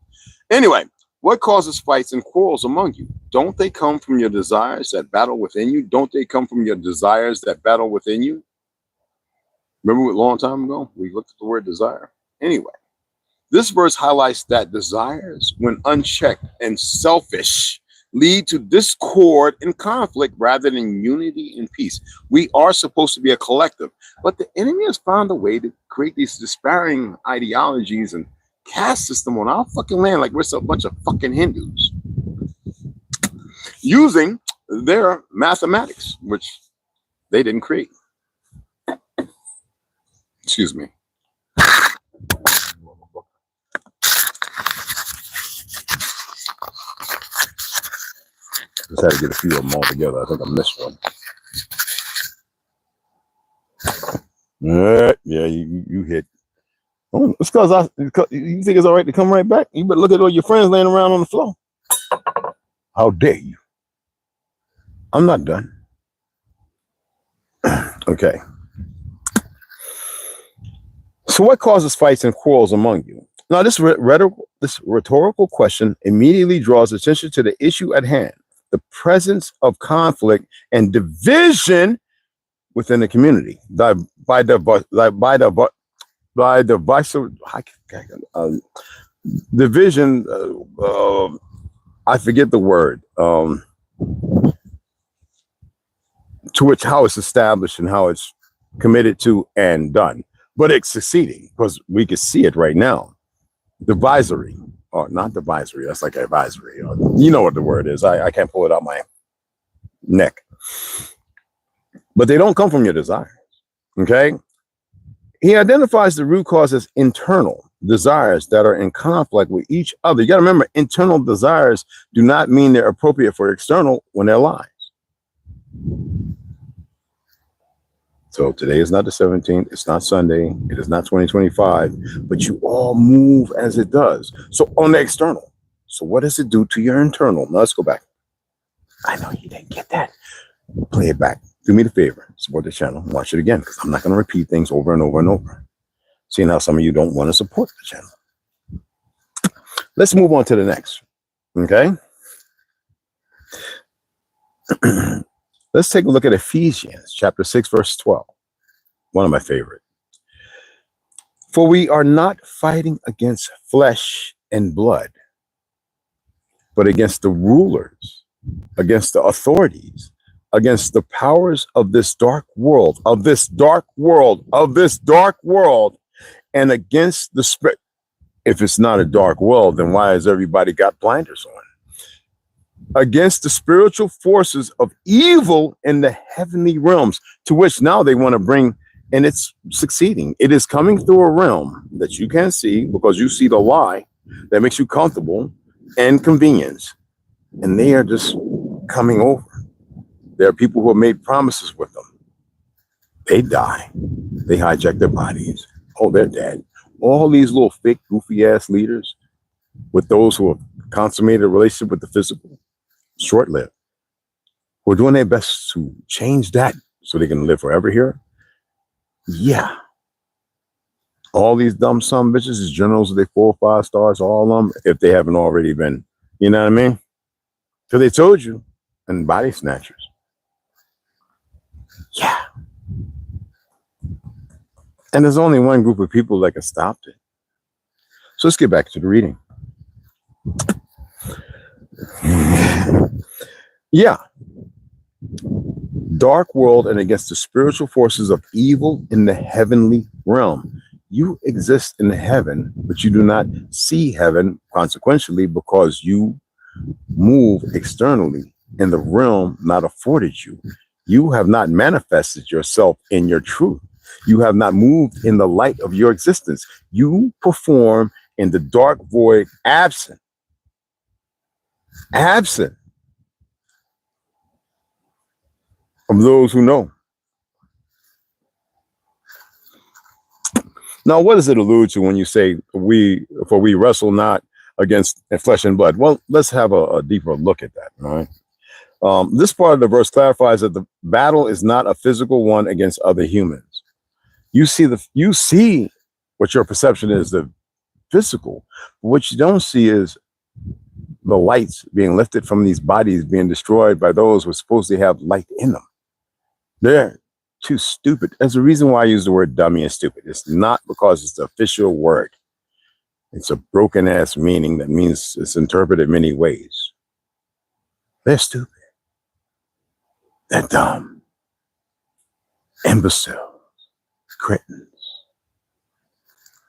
Anyway, what causes fights and quarrels among you? Don't they come from your desires that battle within you? Don't they come from your desires that battle within you? Remember a long time ago, we looked at the word desire? Anyway, this verse highlights that desires, when unchecked and selfish, lead to discord and conflict rather than unity and peace. We are supposed to be a collective, but the enemy has found a way to create these disparaging ideologies and caste system on our fucking land like we're a bunch of fucking Hindus, using their mathematics, which they didn't create. Excuse me. Just had to get a few of them all together. I think I missed one. Yeah, you hit. Oh, it's because you think it's all right to come right back? You better look at all your friends laying around on the floor. How dare you? I'm not done. Okay. So what causes fights and quarrels among you? Now, this rhetorical question immediately draws attention to the issue at hand, the presence of conflict and division within the community by division. I forget the word. To which how it's established and how it's committed to and done, but it's succeeding because we can see it right now. Divisory, or not divisory. That's like advisory. You know what the word is. I can't pull it out my neck. But they don't come from your desires. Okay. He identifies the root cause as internal desires that are in conflict with each other. You got to remember, internal desires do not mean they're appropriate for external when they're lies. So today is not the 17th. It's not Sunday. It is not 2025, but you all move as it does. So on the external. So what does it do to your internal? Now let's go back. I know you didn't get that. Play it back. Do me the favor. Support the channel. Watch it again because I'm not going to repeat things over and over and over. Seeing how some of you don't want to support the channel. Let's move on to the next. Okay. Let's take a look at Ephesians chapter 6, verse 12. One of my favorite. For we are not fighting against flesh and blood, but against the rulers, against the authorities, against the powers of this dark world, and against the spirit. If it's not a dark world, then why has everybody got blinders on? Against the spiritual forces of evil in the heavenly realms, to which now they want to bring, and it's succeeding. It is coming through a realm that you can't see because you see the lie that makes you comfortable and convenience. And they are just coming over. There are people who have made promises with them. They die. They hijack their bodies. Oh, they're dead. All these little fake, goofy ass leaders with those who have consummated a relationship with the physical, short-lived, who are doing their best to change that so they can live forever here. Yeah. All these dumb son bitches, these generals with their 4 or 5 stars, all of them, if they haven't already been, you know what I mean? Because they told you, and body snatchers. Yeah. And there's only one group of people that can stop it. So let's get back to the reading. Yeah. Dark world and against the spiritual forces of evil in the heavenly realm. You exist in heaven, but you do not see heaven consequentially because you move externally in the realm not afforded you. You have not manifested yourself in your truth. You have not moved in the light of your existence. You perform in the dark void, absent of those who know. Now, what does it allude to when you say we wrestle not against flesh and blood? Well, let's have a deeper look at that, all right? This part of the verse clarifies that the battle is not a physical one against other humans. You see what your perception is, the physical. But what you don't see is the lights being lifted from these bodies being destroyed by those who are supposed to have light in them. They're too stupid. There's a reason why I use the word dummy and stupid. It's not because it's the official word. It's a broken ass meaning that means it's interpreted many ways. They're stupid. They're dumb. Imbeciles. Cretins.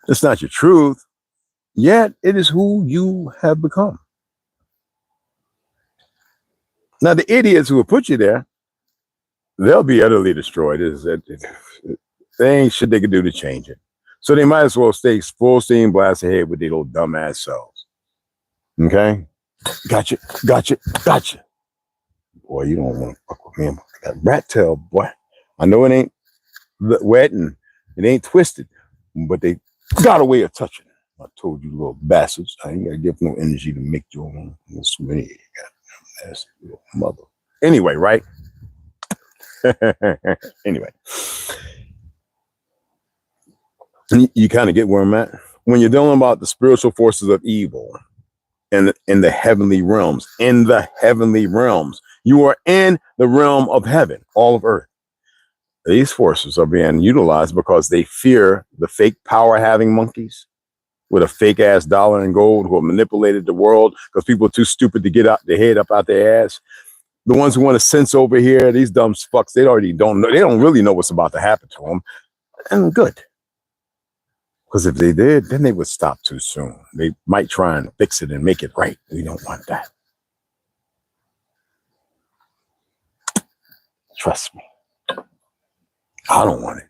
It's not your truth, yet it is who you have become. Now, the idiots who will put you there, they'll be utterly destroyed. They ain't shit they can do to change it. So they might as well stay full steam blast ahead with their little dumbass selves. Okay? Gotcha. Boy, you don't want to fuck with me. That rat tail, boy. I know it ain't wet and it ain't twisted, but they got a way of touching it. I told you, little bastards, I ain't got to give no energy to make your own souvenir. Nasty little mother. Anyway, right? Anyway. You kind of get where I'm at. When you're dealing about the spiritual forces of evil and in the heavenly realms, you are in the realm of heaven, all of earth. These forces are being utilized because they fear the fake power-having monkeys with a fake-ass dollar and gold who have manipulated the world because people are too stupid to get out their head up out their ass. The ones who want to sense over here, these dumb fucks, they already don't know. They don't really know what's about to happen to them. And good. Because if they did, then they would stop too soon. They might try and fix it and make it right. We don't want that. Trust me. I don't want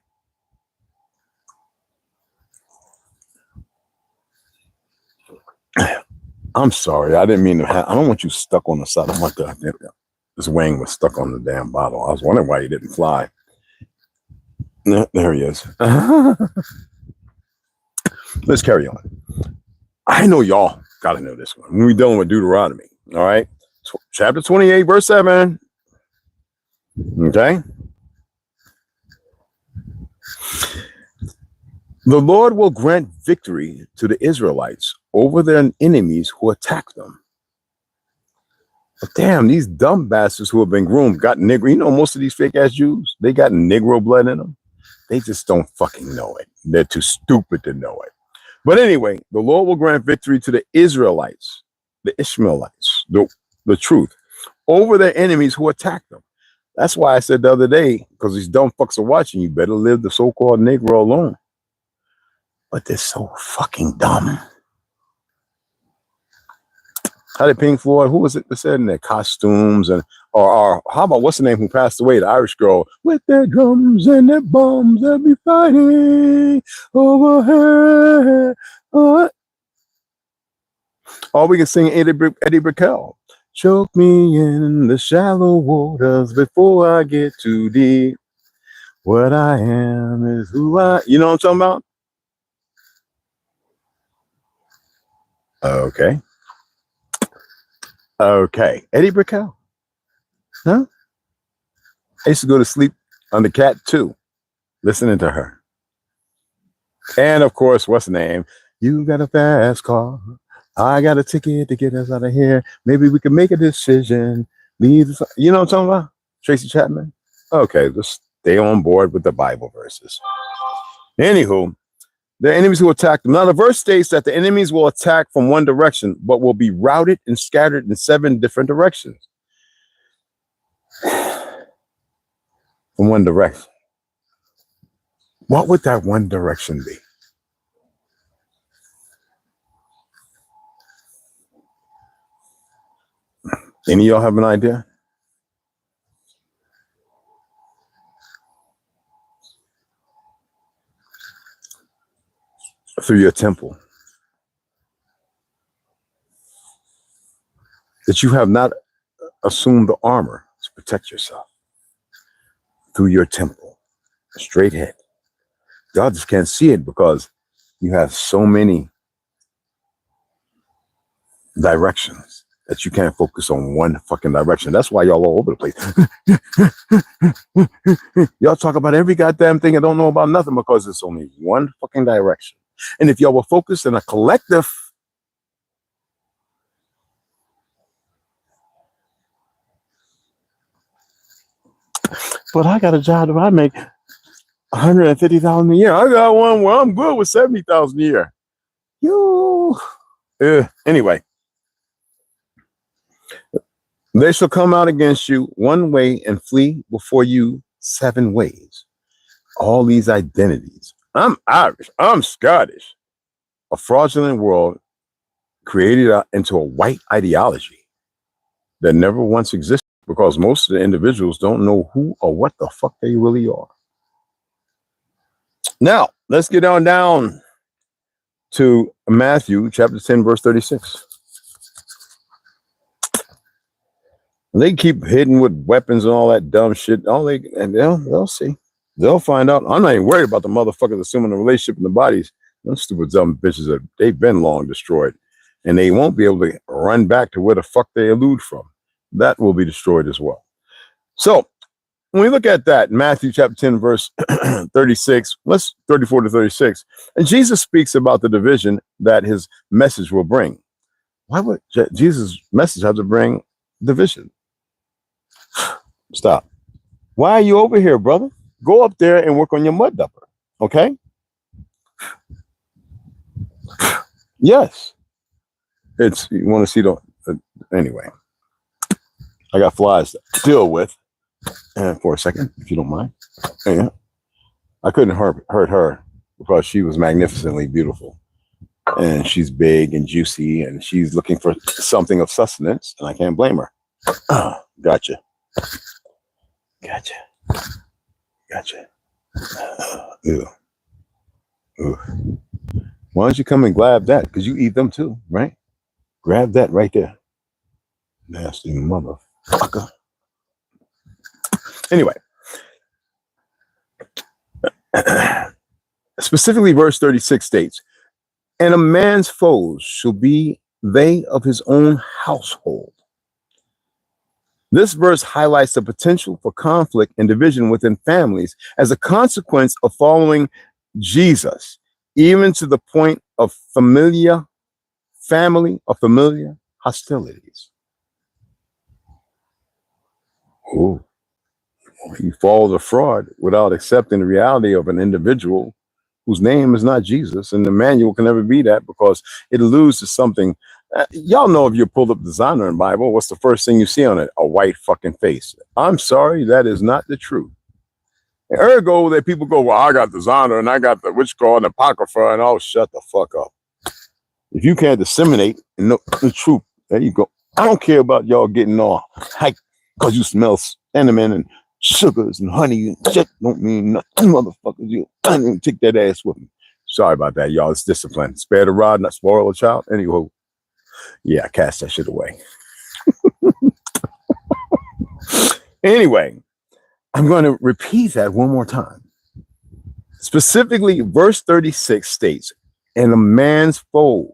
it. I'm sorry. I didn't mean to I don't want you stuck on the side. I want this wing was stuck on the damn bottle. I was wondering why he didn't fly. There he is. Let's carry on. I know y'all got to know this one. When we're dealing with Deuteronomy, all right? Chapter 28, verse 7. Okay? The Lord will grant victory to the Israelites over their enemies who attack them. But damn, these dumb bastards who have been groomed got Negro. You know, most of these fake-ass Jews, they got Negro blood in them. They just don't fucking know it. They're too stupid to know it. But anyway, the Lord will grant victory to the Israelites, the Ishmaelites, the truth, over their enemies who attack them. That's why I said the other day, because these dumb fucks are watching, you better leave the so-called Negro alone. But they're so fucking dumb. How did Pink Floyd, who was it that said in their costumes and or how about what's the name who passed away, the Irish girl, with their drums and their bombs, they'll be fighting over her. Or we can sing Eddie Brickz. Choke me in the shallow waters before I get too deep. What I am is who I. You know what I'm talking about? Okay. Okay. Eddie Brickz. Huh? I used to go to sleep on the Cat too, listening to her. And of course, what's the name? You got a fast car. I got a ticket to get us out of here. Maybe we can make a decision. Leave. You know what I'm talking about? Tracy Chapman. Okay, just stay on board with the Bible verses. Anywho, the enemies who attack them. Now, the verse states that the enemies will attack from one direction, but will be routed and scattered in 7 different directions. From one direction. What would that one direction be? Any of y'all have an idea? Through your temple. That you have not assumed the armor to protect yourself. Through your temple. Straight ahead. God just can't see it because you have so many directions that you can't focus on one fucking direction. That's why y'all all over the place. Y'all talk about every goddamn thing and don't know about nothing because it's only one fucking direction. And if y'all were focused in a collective, but I got a job that I make $150,000 a year. I got one where I'm good with $70,000 a year. Anyway, they shall come out against you one way and flee before you 7 ways. All these identities. I'm Irish. I'm Scottish. A fraudulent world created into a white ideology that never once existed because most of the individuals don't know who or what the fuck they really are. Now, let's get on down to Matthew chapter 10, verse 36. They keep hitting with weapons and all that dumb shit. And they'll see. They'll find out. I'm not even worried about the motherfuckers assuming the relationship in the bodies. Those stupid dumb bitches they've been long destroyed. And they won't be able to run back to where the fuck they elude from. That will be destroyed as well. So when we look at that, Matthew chapter 10, verse 36, 34 to 36, and Jesus speaks about the division that his message will bring. Why would Jesus' message have to bring division? Stop. Why are you over here, brother? Go up there and work on your mud dumper. Okay? Yes. You want to see anyway. I got flies to deal with. For a second, if you don't mind. Yeah. I couldn't hurt her because she was magnificently beautiful. And she's big and juicy and she's looking for something of sustenance, and I can't blame her. Gotcha. Ew. Why don't you come and grab that? Because you eat them too, right? Grab that right there. Nasty motherfucker. Anyway. Specifically, verse 36 states, and a man's foes shall be they of his own household. This verse highlights the potential for conflict and division within families as a consequence of following Jesus, even to the point of familiar hostilities. Oh, you follow the fraud without accepting the reality of an individual whose name is not Jesus, and the manual can never be that because it alludes to something. Y'all know if you pulled up designer in the Bible, what's the first thing you see on it? A white fucking face. I'm sorry, that is not the truth. And ergo, that people go, well, I got designer and I got the witch called apocrypha, and oh, shut the fuck up. If you can't disseminate and know the truth, there you go. I don't care about y'all getting all hype because you smell cinnamon and sugars and honey and shit. Don't mean nothing, motherfuckers. You can't even take that ass with me. Sorry about that, y'all. It's discipline. Spare the rod, not spoil a child. Anywho, yeah, cast that shit away. Anyway, I'm going to repeat that one more time. Specifically, verse 36 states, and a man's foes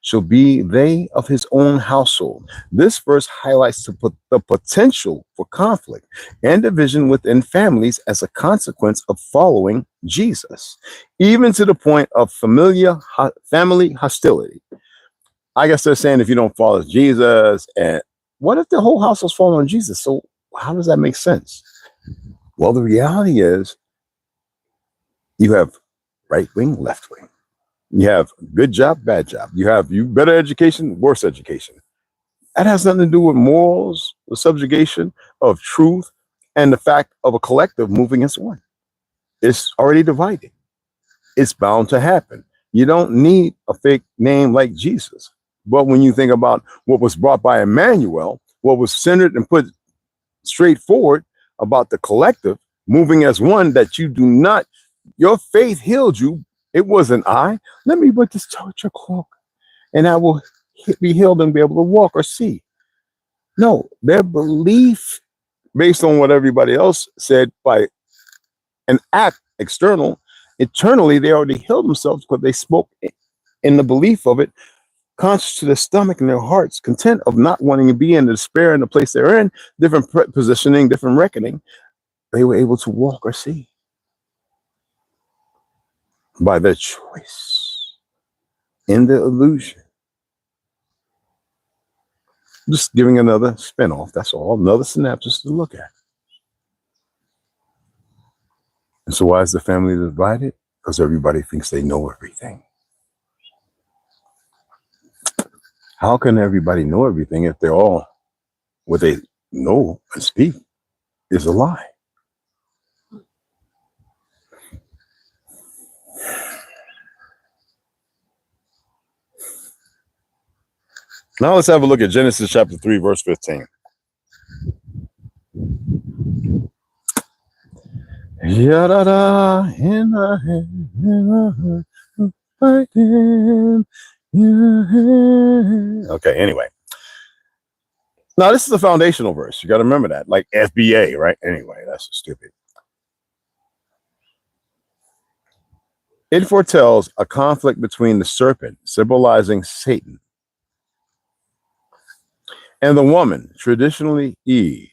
shall be they of his own household. This verse highlights the potential for conflict and division within families as a consequence of following Jesus, even to the point of family hostility. I guess they're saying if you don't follow Jesus, and what if the whole house was following Jesus? So how does that make sense? Well, the reality is you have right wing, left wing. You have good job, bad job. You have better education, worse education. That has nothing to do with morals, the subjugation of truth, and the fact of a collective moving as one. It's already divided. It's bound to happen. You don't need a fake name like Jesus. But when you think about what was brought by Emmanuel, what was centered and put straightforward about the collective moving as one, that you do not, your faith healed you. It wasn't let me put this touch your cloak and I will be healed and be able to walk or see. No, their belief based on what everybody else said by an act external, eternally, they already healed themselves because they spoke in the belief of it, conscious to their stomach and their hearts, content of not wanting to be in the despair in the place they're in, different positioning, different reckoning. They were able to walk or see by their choice in the illusion. Just giving another spinoff, that's all, another synopsis to look at. And so why is the family divided? Because everybody thinks they know everything. How can everybody know everything if they're all, what they know and speak is a lie? Now let's have a look at Genesis chapter 3, verse 15. Okay, anyway. Now, this is a foundational verse. You got to remember that, like FBA, right? Anyway, that's stupid. It foretells a conflict between the serpent, symbolizing Satan, and the woman, traditionally Eve,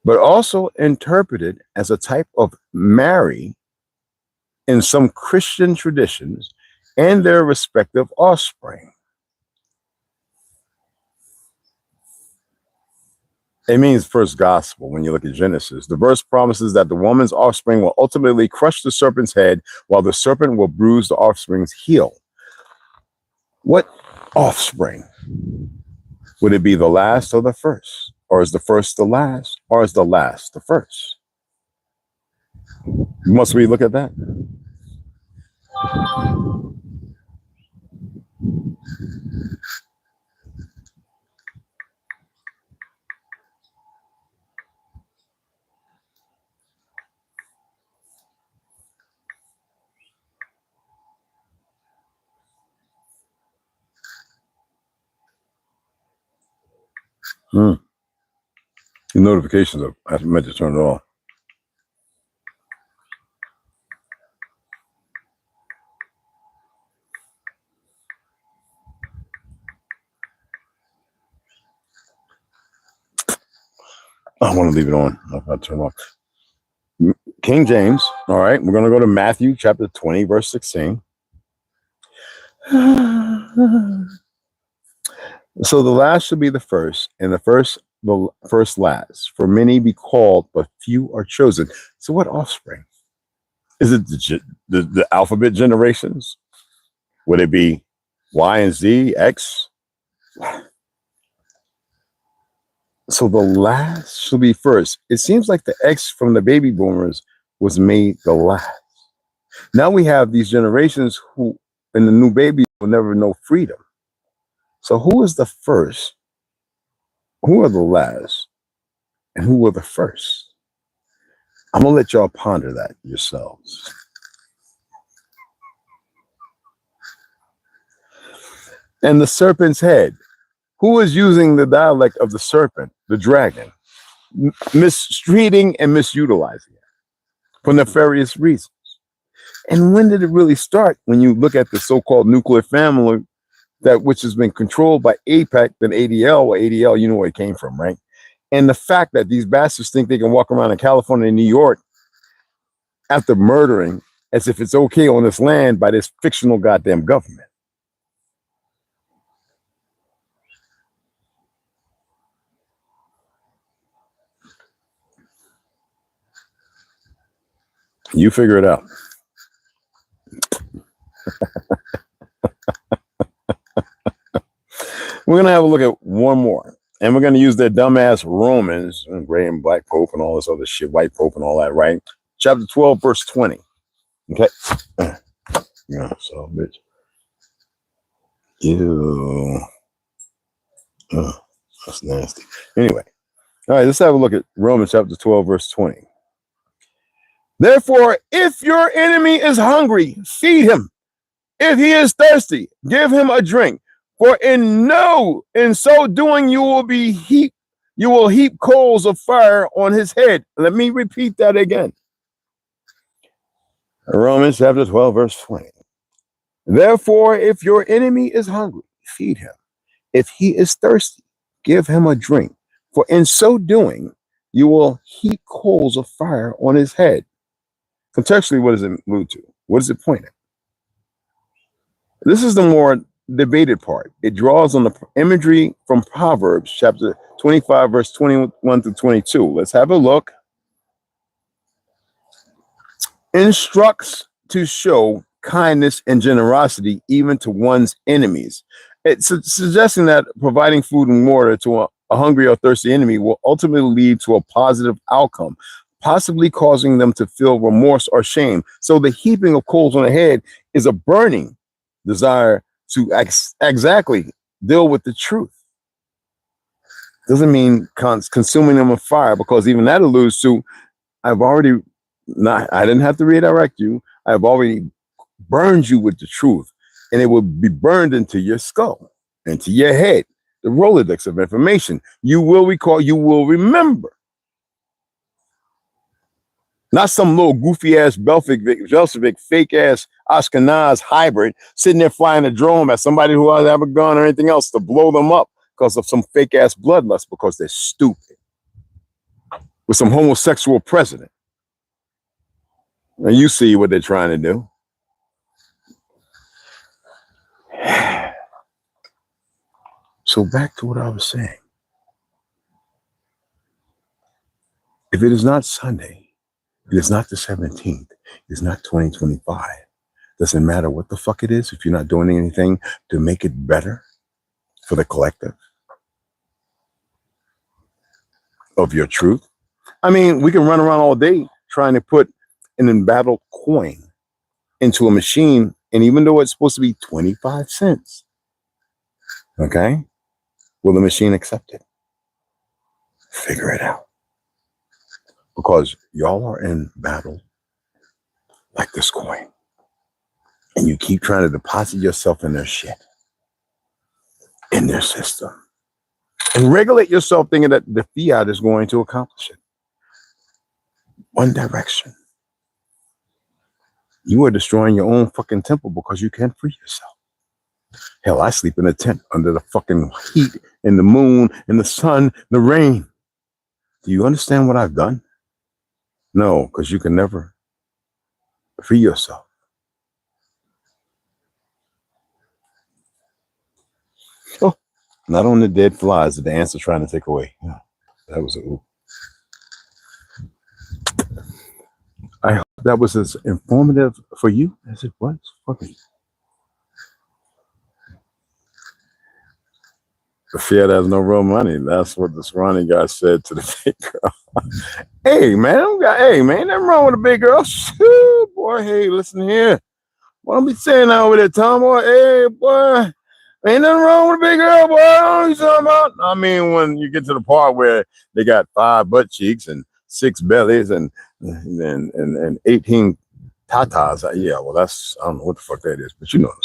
but also interpreted as a type of Mary in some Christian traditions and their respective offspring. It means first gospel when you look at Genesis. The verse promises that the woman's offspring will ultimately crush the serpent's head, while the serpent will bruise the offspring's heel. What offspring? Would it be the last or the first? Or is the first the last? Or is the last the first? Must we look at that? The notifications, I meant to turn it off. I want to leave it on. I'll turn it off. King James. All right. We're going to go to Matthew chapter 20, verse 16. So the last shall be the first, and the first last. For many be called, but few are chosen. So what offspring? Is it the alphabet generations? Would it be Y and Z, X? So the last shall be first. It seems like the X from the baby boomers was made the last. Now we have these generations who, in the new baby, will never know freedom. So who is the first? Who are the last? And who were the first? I'm going to let y'all ponder that yourselves. And the serpent's head. Who is using the dialect of the serpent, the dragon, mistreating and misutilizing it for nefarious reasons? And when did it really start? When you look at the so-called nuclear family, that which has been controlled by APEC and ADL, or ADL, you know where it came from, right? And the fact that these bastards think they can walk around in California and New York after murdering as if it's okay on this land by this fictional goddamn government. You figure it out. We're going to have a look at one more. And we're going to use their dumbass Romans, and gray and black Pope and all this other shit, white Pope and all that, right? Chapter 12, verse 20. Okay. Yeah, so, bitch. Ew. Oh, that's nasty. Anyway. All right, let's have a look at Romans chapter 12, verse 20. Therefore, if your enemy is hungry, feed him. If he is thirsty, give him a drink. For in so doing, you will heap coals of fire on his head. Let me repeat that again. Romans chapter 12, verse 20. Therefore, if your enemy is hungry, feed him. If he is thirsty, give him a drink. For in so doing, you will heap coals of fire on his head. Contextually, what does it allude to? What does it point at? This is the more debated part. It draws on the imagery from Proverbs chapter 25, verse 21 through 22. Let's have a look. Instructs to show kindness and generosity even to one's enemies. It's suggesting that providing food and water to a hungry or thirsty enemy will ultimately lead to a positive outcome, possibly causing them to feel remorse or shame. So the heaping of coals on the head is a burning desire to exactly deal with the truth. Doesn't mean consuming them with fire, because even that alludes to, I didn't have to redirect you. I've already burned you with the truth, and it will be burned into your skull, into your head. the Rolodex of information. You will recall, you will remember. Not some little goofy ass Belfik fake ass Ashkenaz hybrid sitting there flying a drone at somebody who doesn't have a gun or anything else to blow them up because of some fake ass bloodlust because they're stupid. With some homosexual president. And you see what they're trying to do. So back to what I was saying. If it is not Sunday, it is not the 17th, it is not 2025. Doesn't matter what the fuck it is if you're not doing anything to make it better for the collective of your truth. I mean, we can run around all day trying to put an embattled coin into a machine, and even though it's supposed to be 25 cents, okay, will the machine accept it? Figure it out. Because y'all are in battle like this coin. And you keep trying to deposit yourself in their shit, in their system. And regulate yourself thinking that the fiat is going to accomplish it. One direction. You are destroying your own fucking temple because you can't free yourself. Hell, I sleep in a tent under the fucking heat and the moon and the sun, the rain. Do you understand what I've done? No, because you can never free yourself. Oh, not on the dead flies that the ants are trying to take away. Yeah, that was a oop. I hope that was as informative for you as it was for me. The fiat has no real money. That's what this Ronnie guy said to the big girl. Hey, man, nothing wrong with a big girl. Shoo, boy, hey, listen here. What don't be saying that over there, Tom? Boy, hey, boy, ain't nothing wrong with a big girl, boy. I don't know what you're talking about. I mean, when you get to the part where they got 5 butt cheeks and 6 bellies and 18 tatas. Yeah, well, that's, I don't know what the fuck that is, but you know what I'm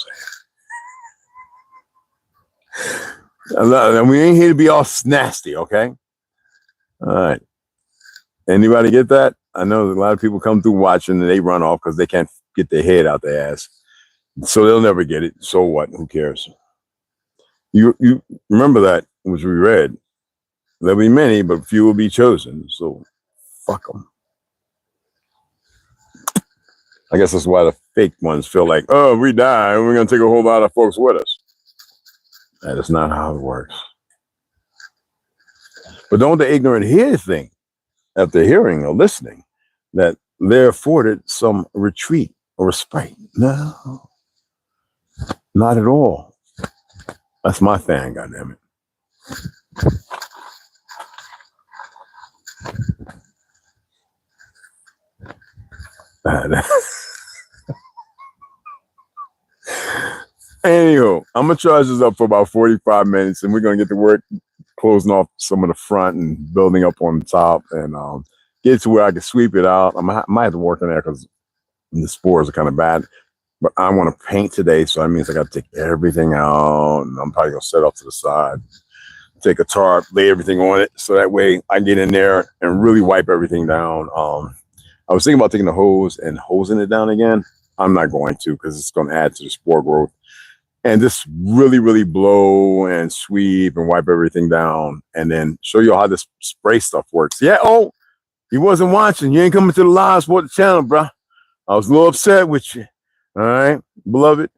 saying. And we ain't here to be all nasty, okay? All right. Anybody get that? I know a lot of people come through watching and they run off because they can't get their head out their ass. So they'll never get it. So what? Who cares? You remember that, which we read. There'll be many, but few will be chosen. So fuck them. I guess that's why the fake ones feel like, oh, if we die, we're going to take a whole lot of folks with us. That is not how it works. But don't the ignorant hear think, after hearing or listening, that they're afforded some retreat or respite? No, not at all. That's my thing, goddammit. Anywho, I'm gonna charge this up for about 45 minutes, and we're gonna get to work closing off some of the front and building up on the top, and get to where I can sweep it out. I might have to work on that because the spores are kind of bad. But I want to paint today, so that means I got to take everything out, and I'm probably gonna set off to the side, take a tarp, lay everything on it, so that way I get in there and really wipe everything down. I was thinking about taking the hose and hosing it down again. I'm not going to because it's going to add to the spore growth. And just really, really blow and sweep and wipe everything down, and then show you how this spray stuff works. Yeah, oh, you wasn't watching. You ain't coming to the live sport channel, bro. I was a little upset with you. All right, beloved.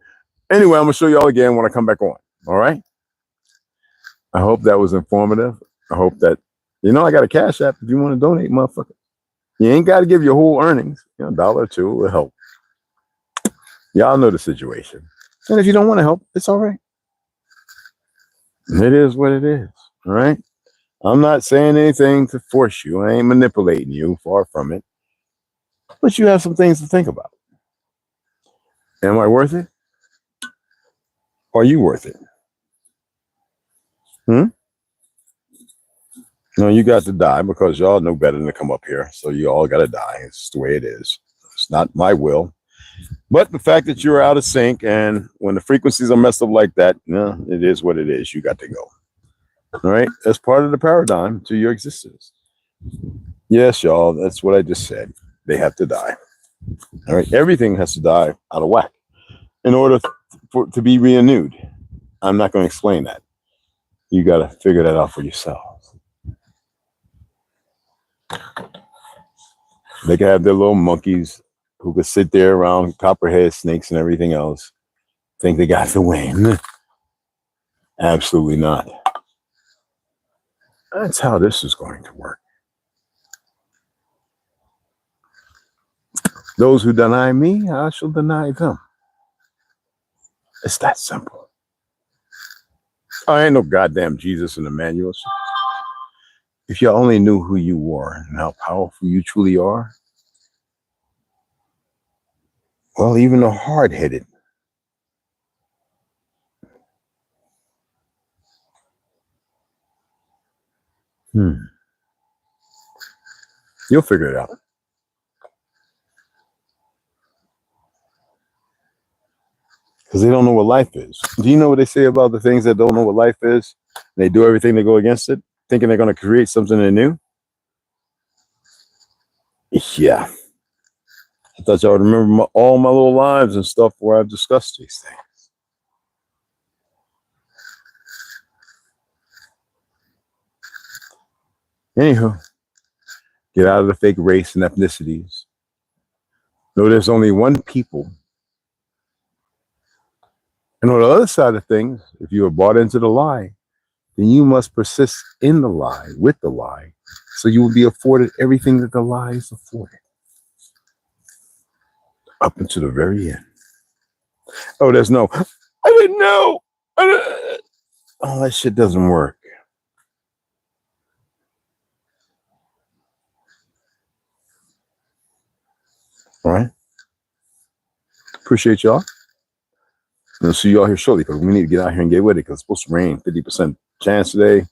Anyway, I'm going to show you all again when I come back on. All right. I hope that was informative. I hope that, I got a Cash App if you want to donate, motherfucker. You ain't got to give your whole earnings. $1 or $2 will help. Y'all know the situation. And if you don't want to help, it's all right. It is what it is. All right. I'm not saying anything to force you. I ain't manipulating you. Far from it. But you have some things to think about. Am I worth it? Are you worth it? No, you got to die because y'all know better than to come up here. So you all got to die. It's just the way it is. It's not my will. But the fact that you're out of sync, and when the frequencies are messed up like that, it is what it is. You got to go. All right, that's part of the paradigm to your existence. Yes, y'all, that's what I just said. They have to die. All right, everything has to die out of whack in order for it to be renewed. I'm not going to explain that. You got to figure that out for yourselves. They can have their little monkeys who could sit there around copperhead snakes and everything else, think they got the win. Absolutely not. That's how this is going to work. Those who deny me, I shall deny them. It's that simple. I ain't no goddamn Jesus in the manuals. If you only knew who you were and how powerful you truly are, well, even the hard-headed you'll figure it out. Because they don't know what life is. Do you know what they say about the things that don't know what life is? They do everything to go against it, thinking they're going to create something new. Yeah. I thought y'all would remember all my little lives and stuff where I've discussed these things. Anywho, get out of the fake race and ethnicities. Know there's only one people. And on the other side of things, if you are bought into the lie, then you must persist in the lie, with the lie, so you will be afforded everything that the lie is afforded. Up until the very end. Oh, there's no, I didn't know. Oh, that shit doesn't work. All right. Appreciate y'all. I'll see y'all here shortly because we need to get out here and get with it because it's supposed to rain 50% chance today.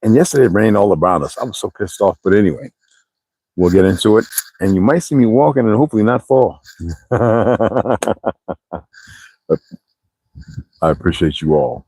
And yesterday it rained all around us. I was so pissed off. But anyway, we'll get into it. And you might see me walking and hopefully not fall. I appreciate you all.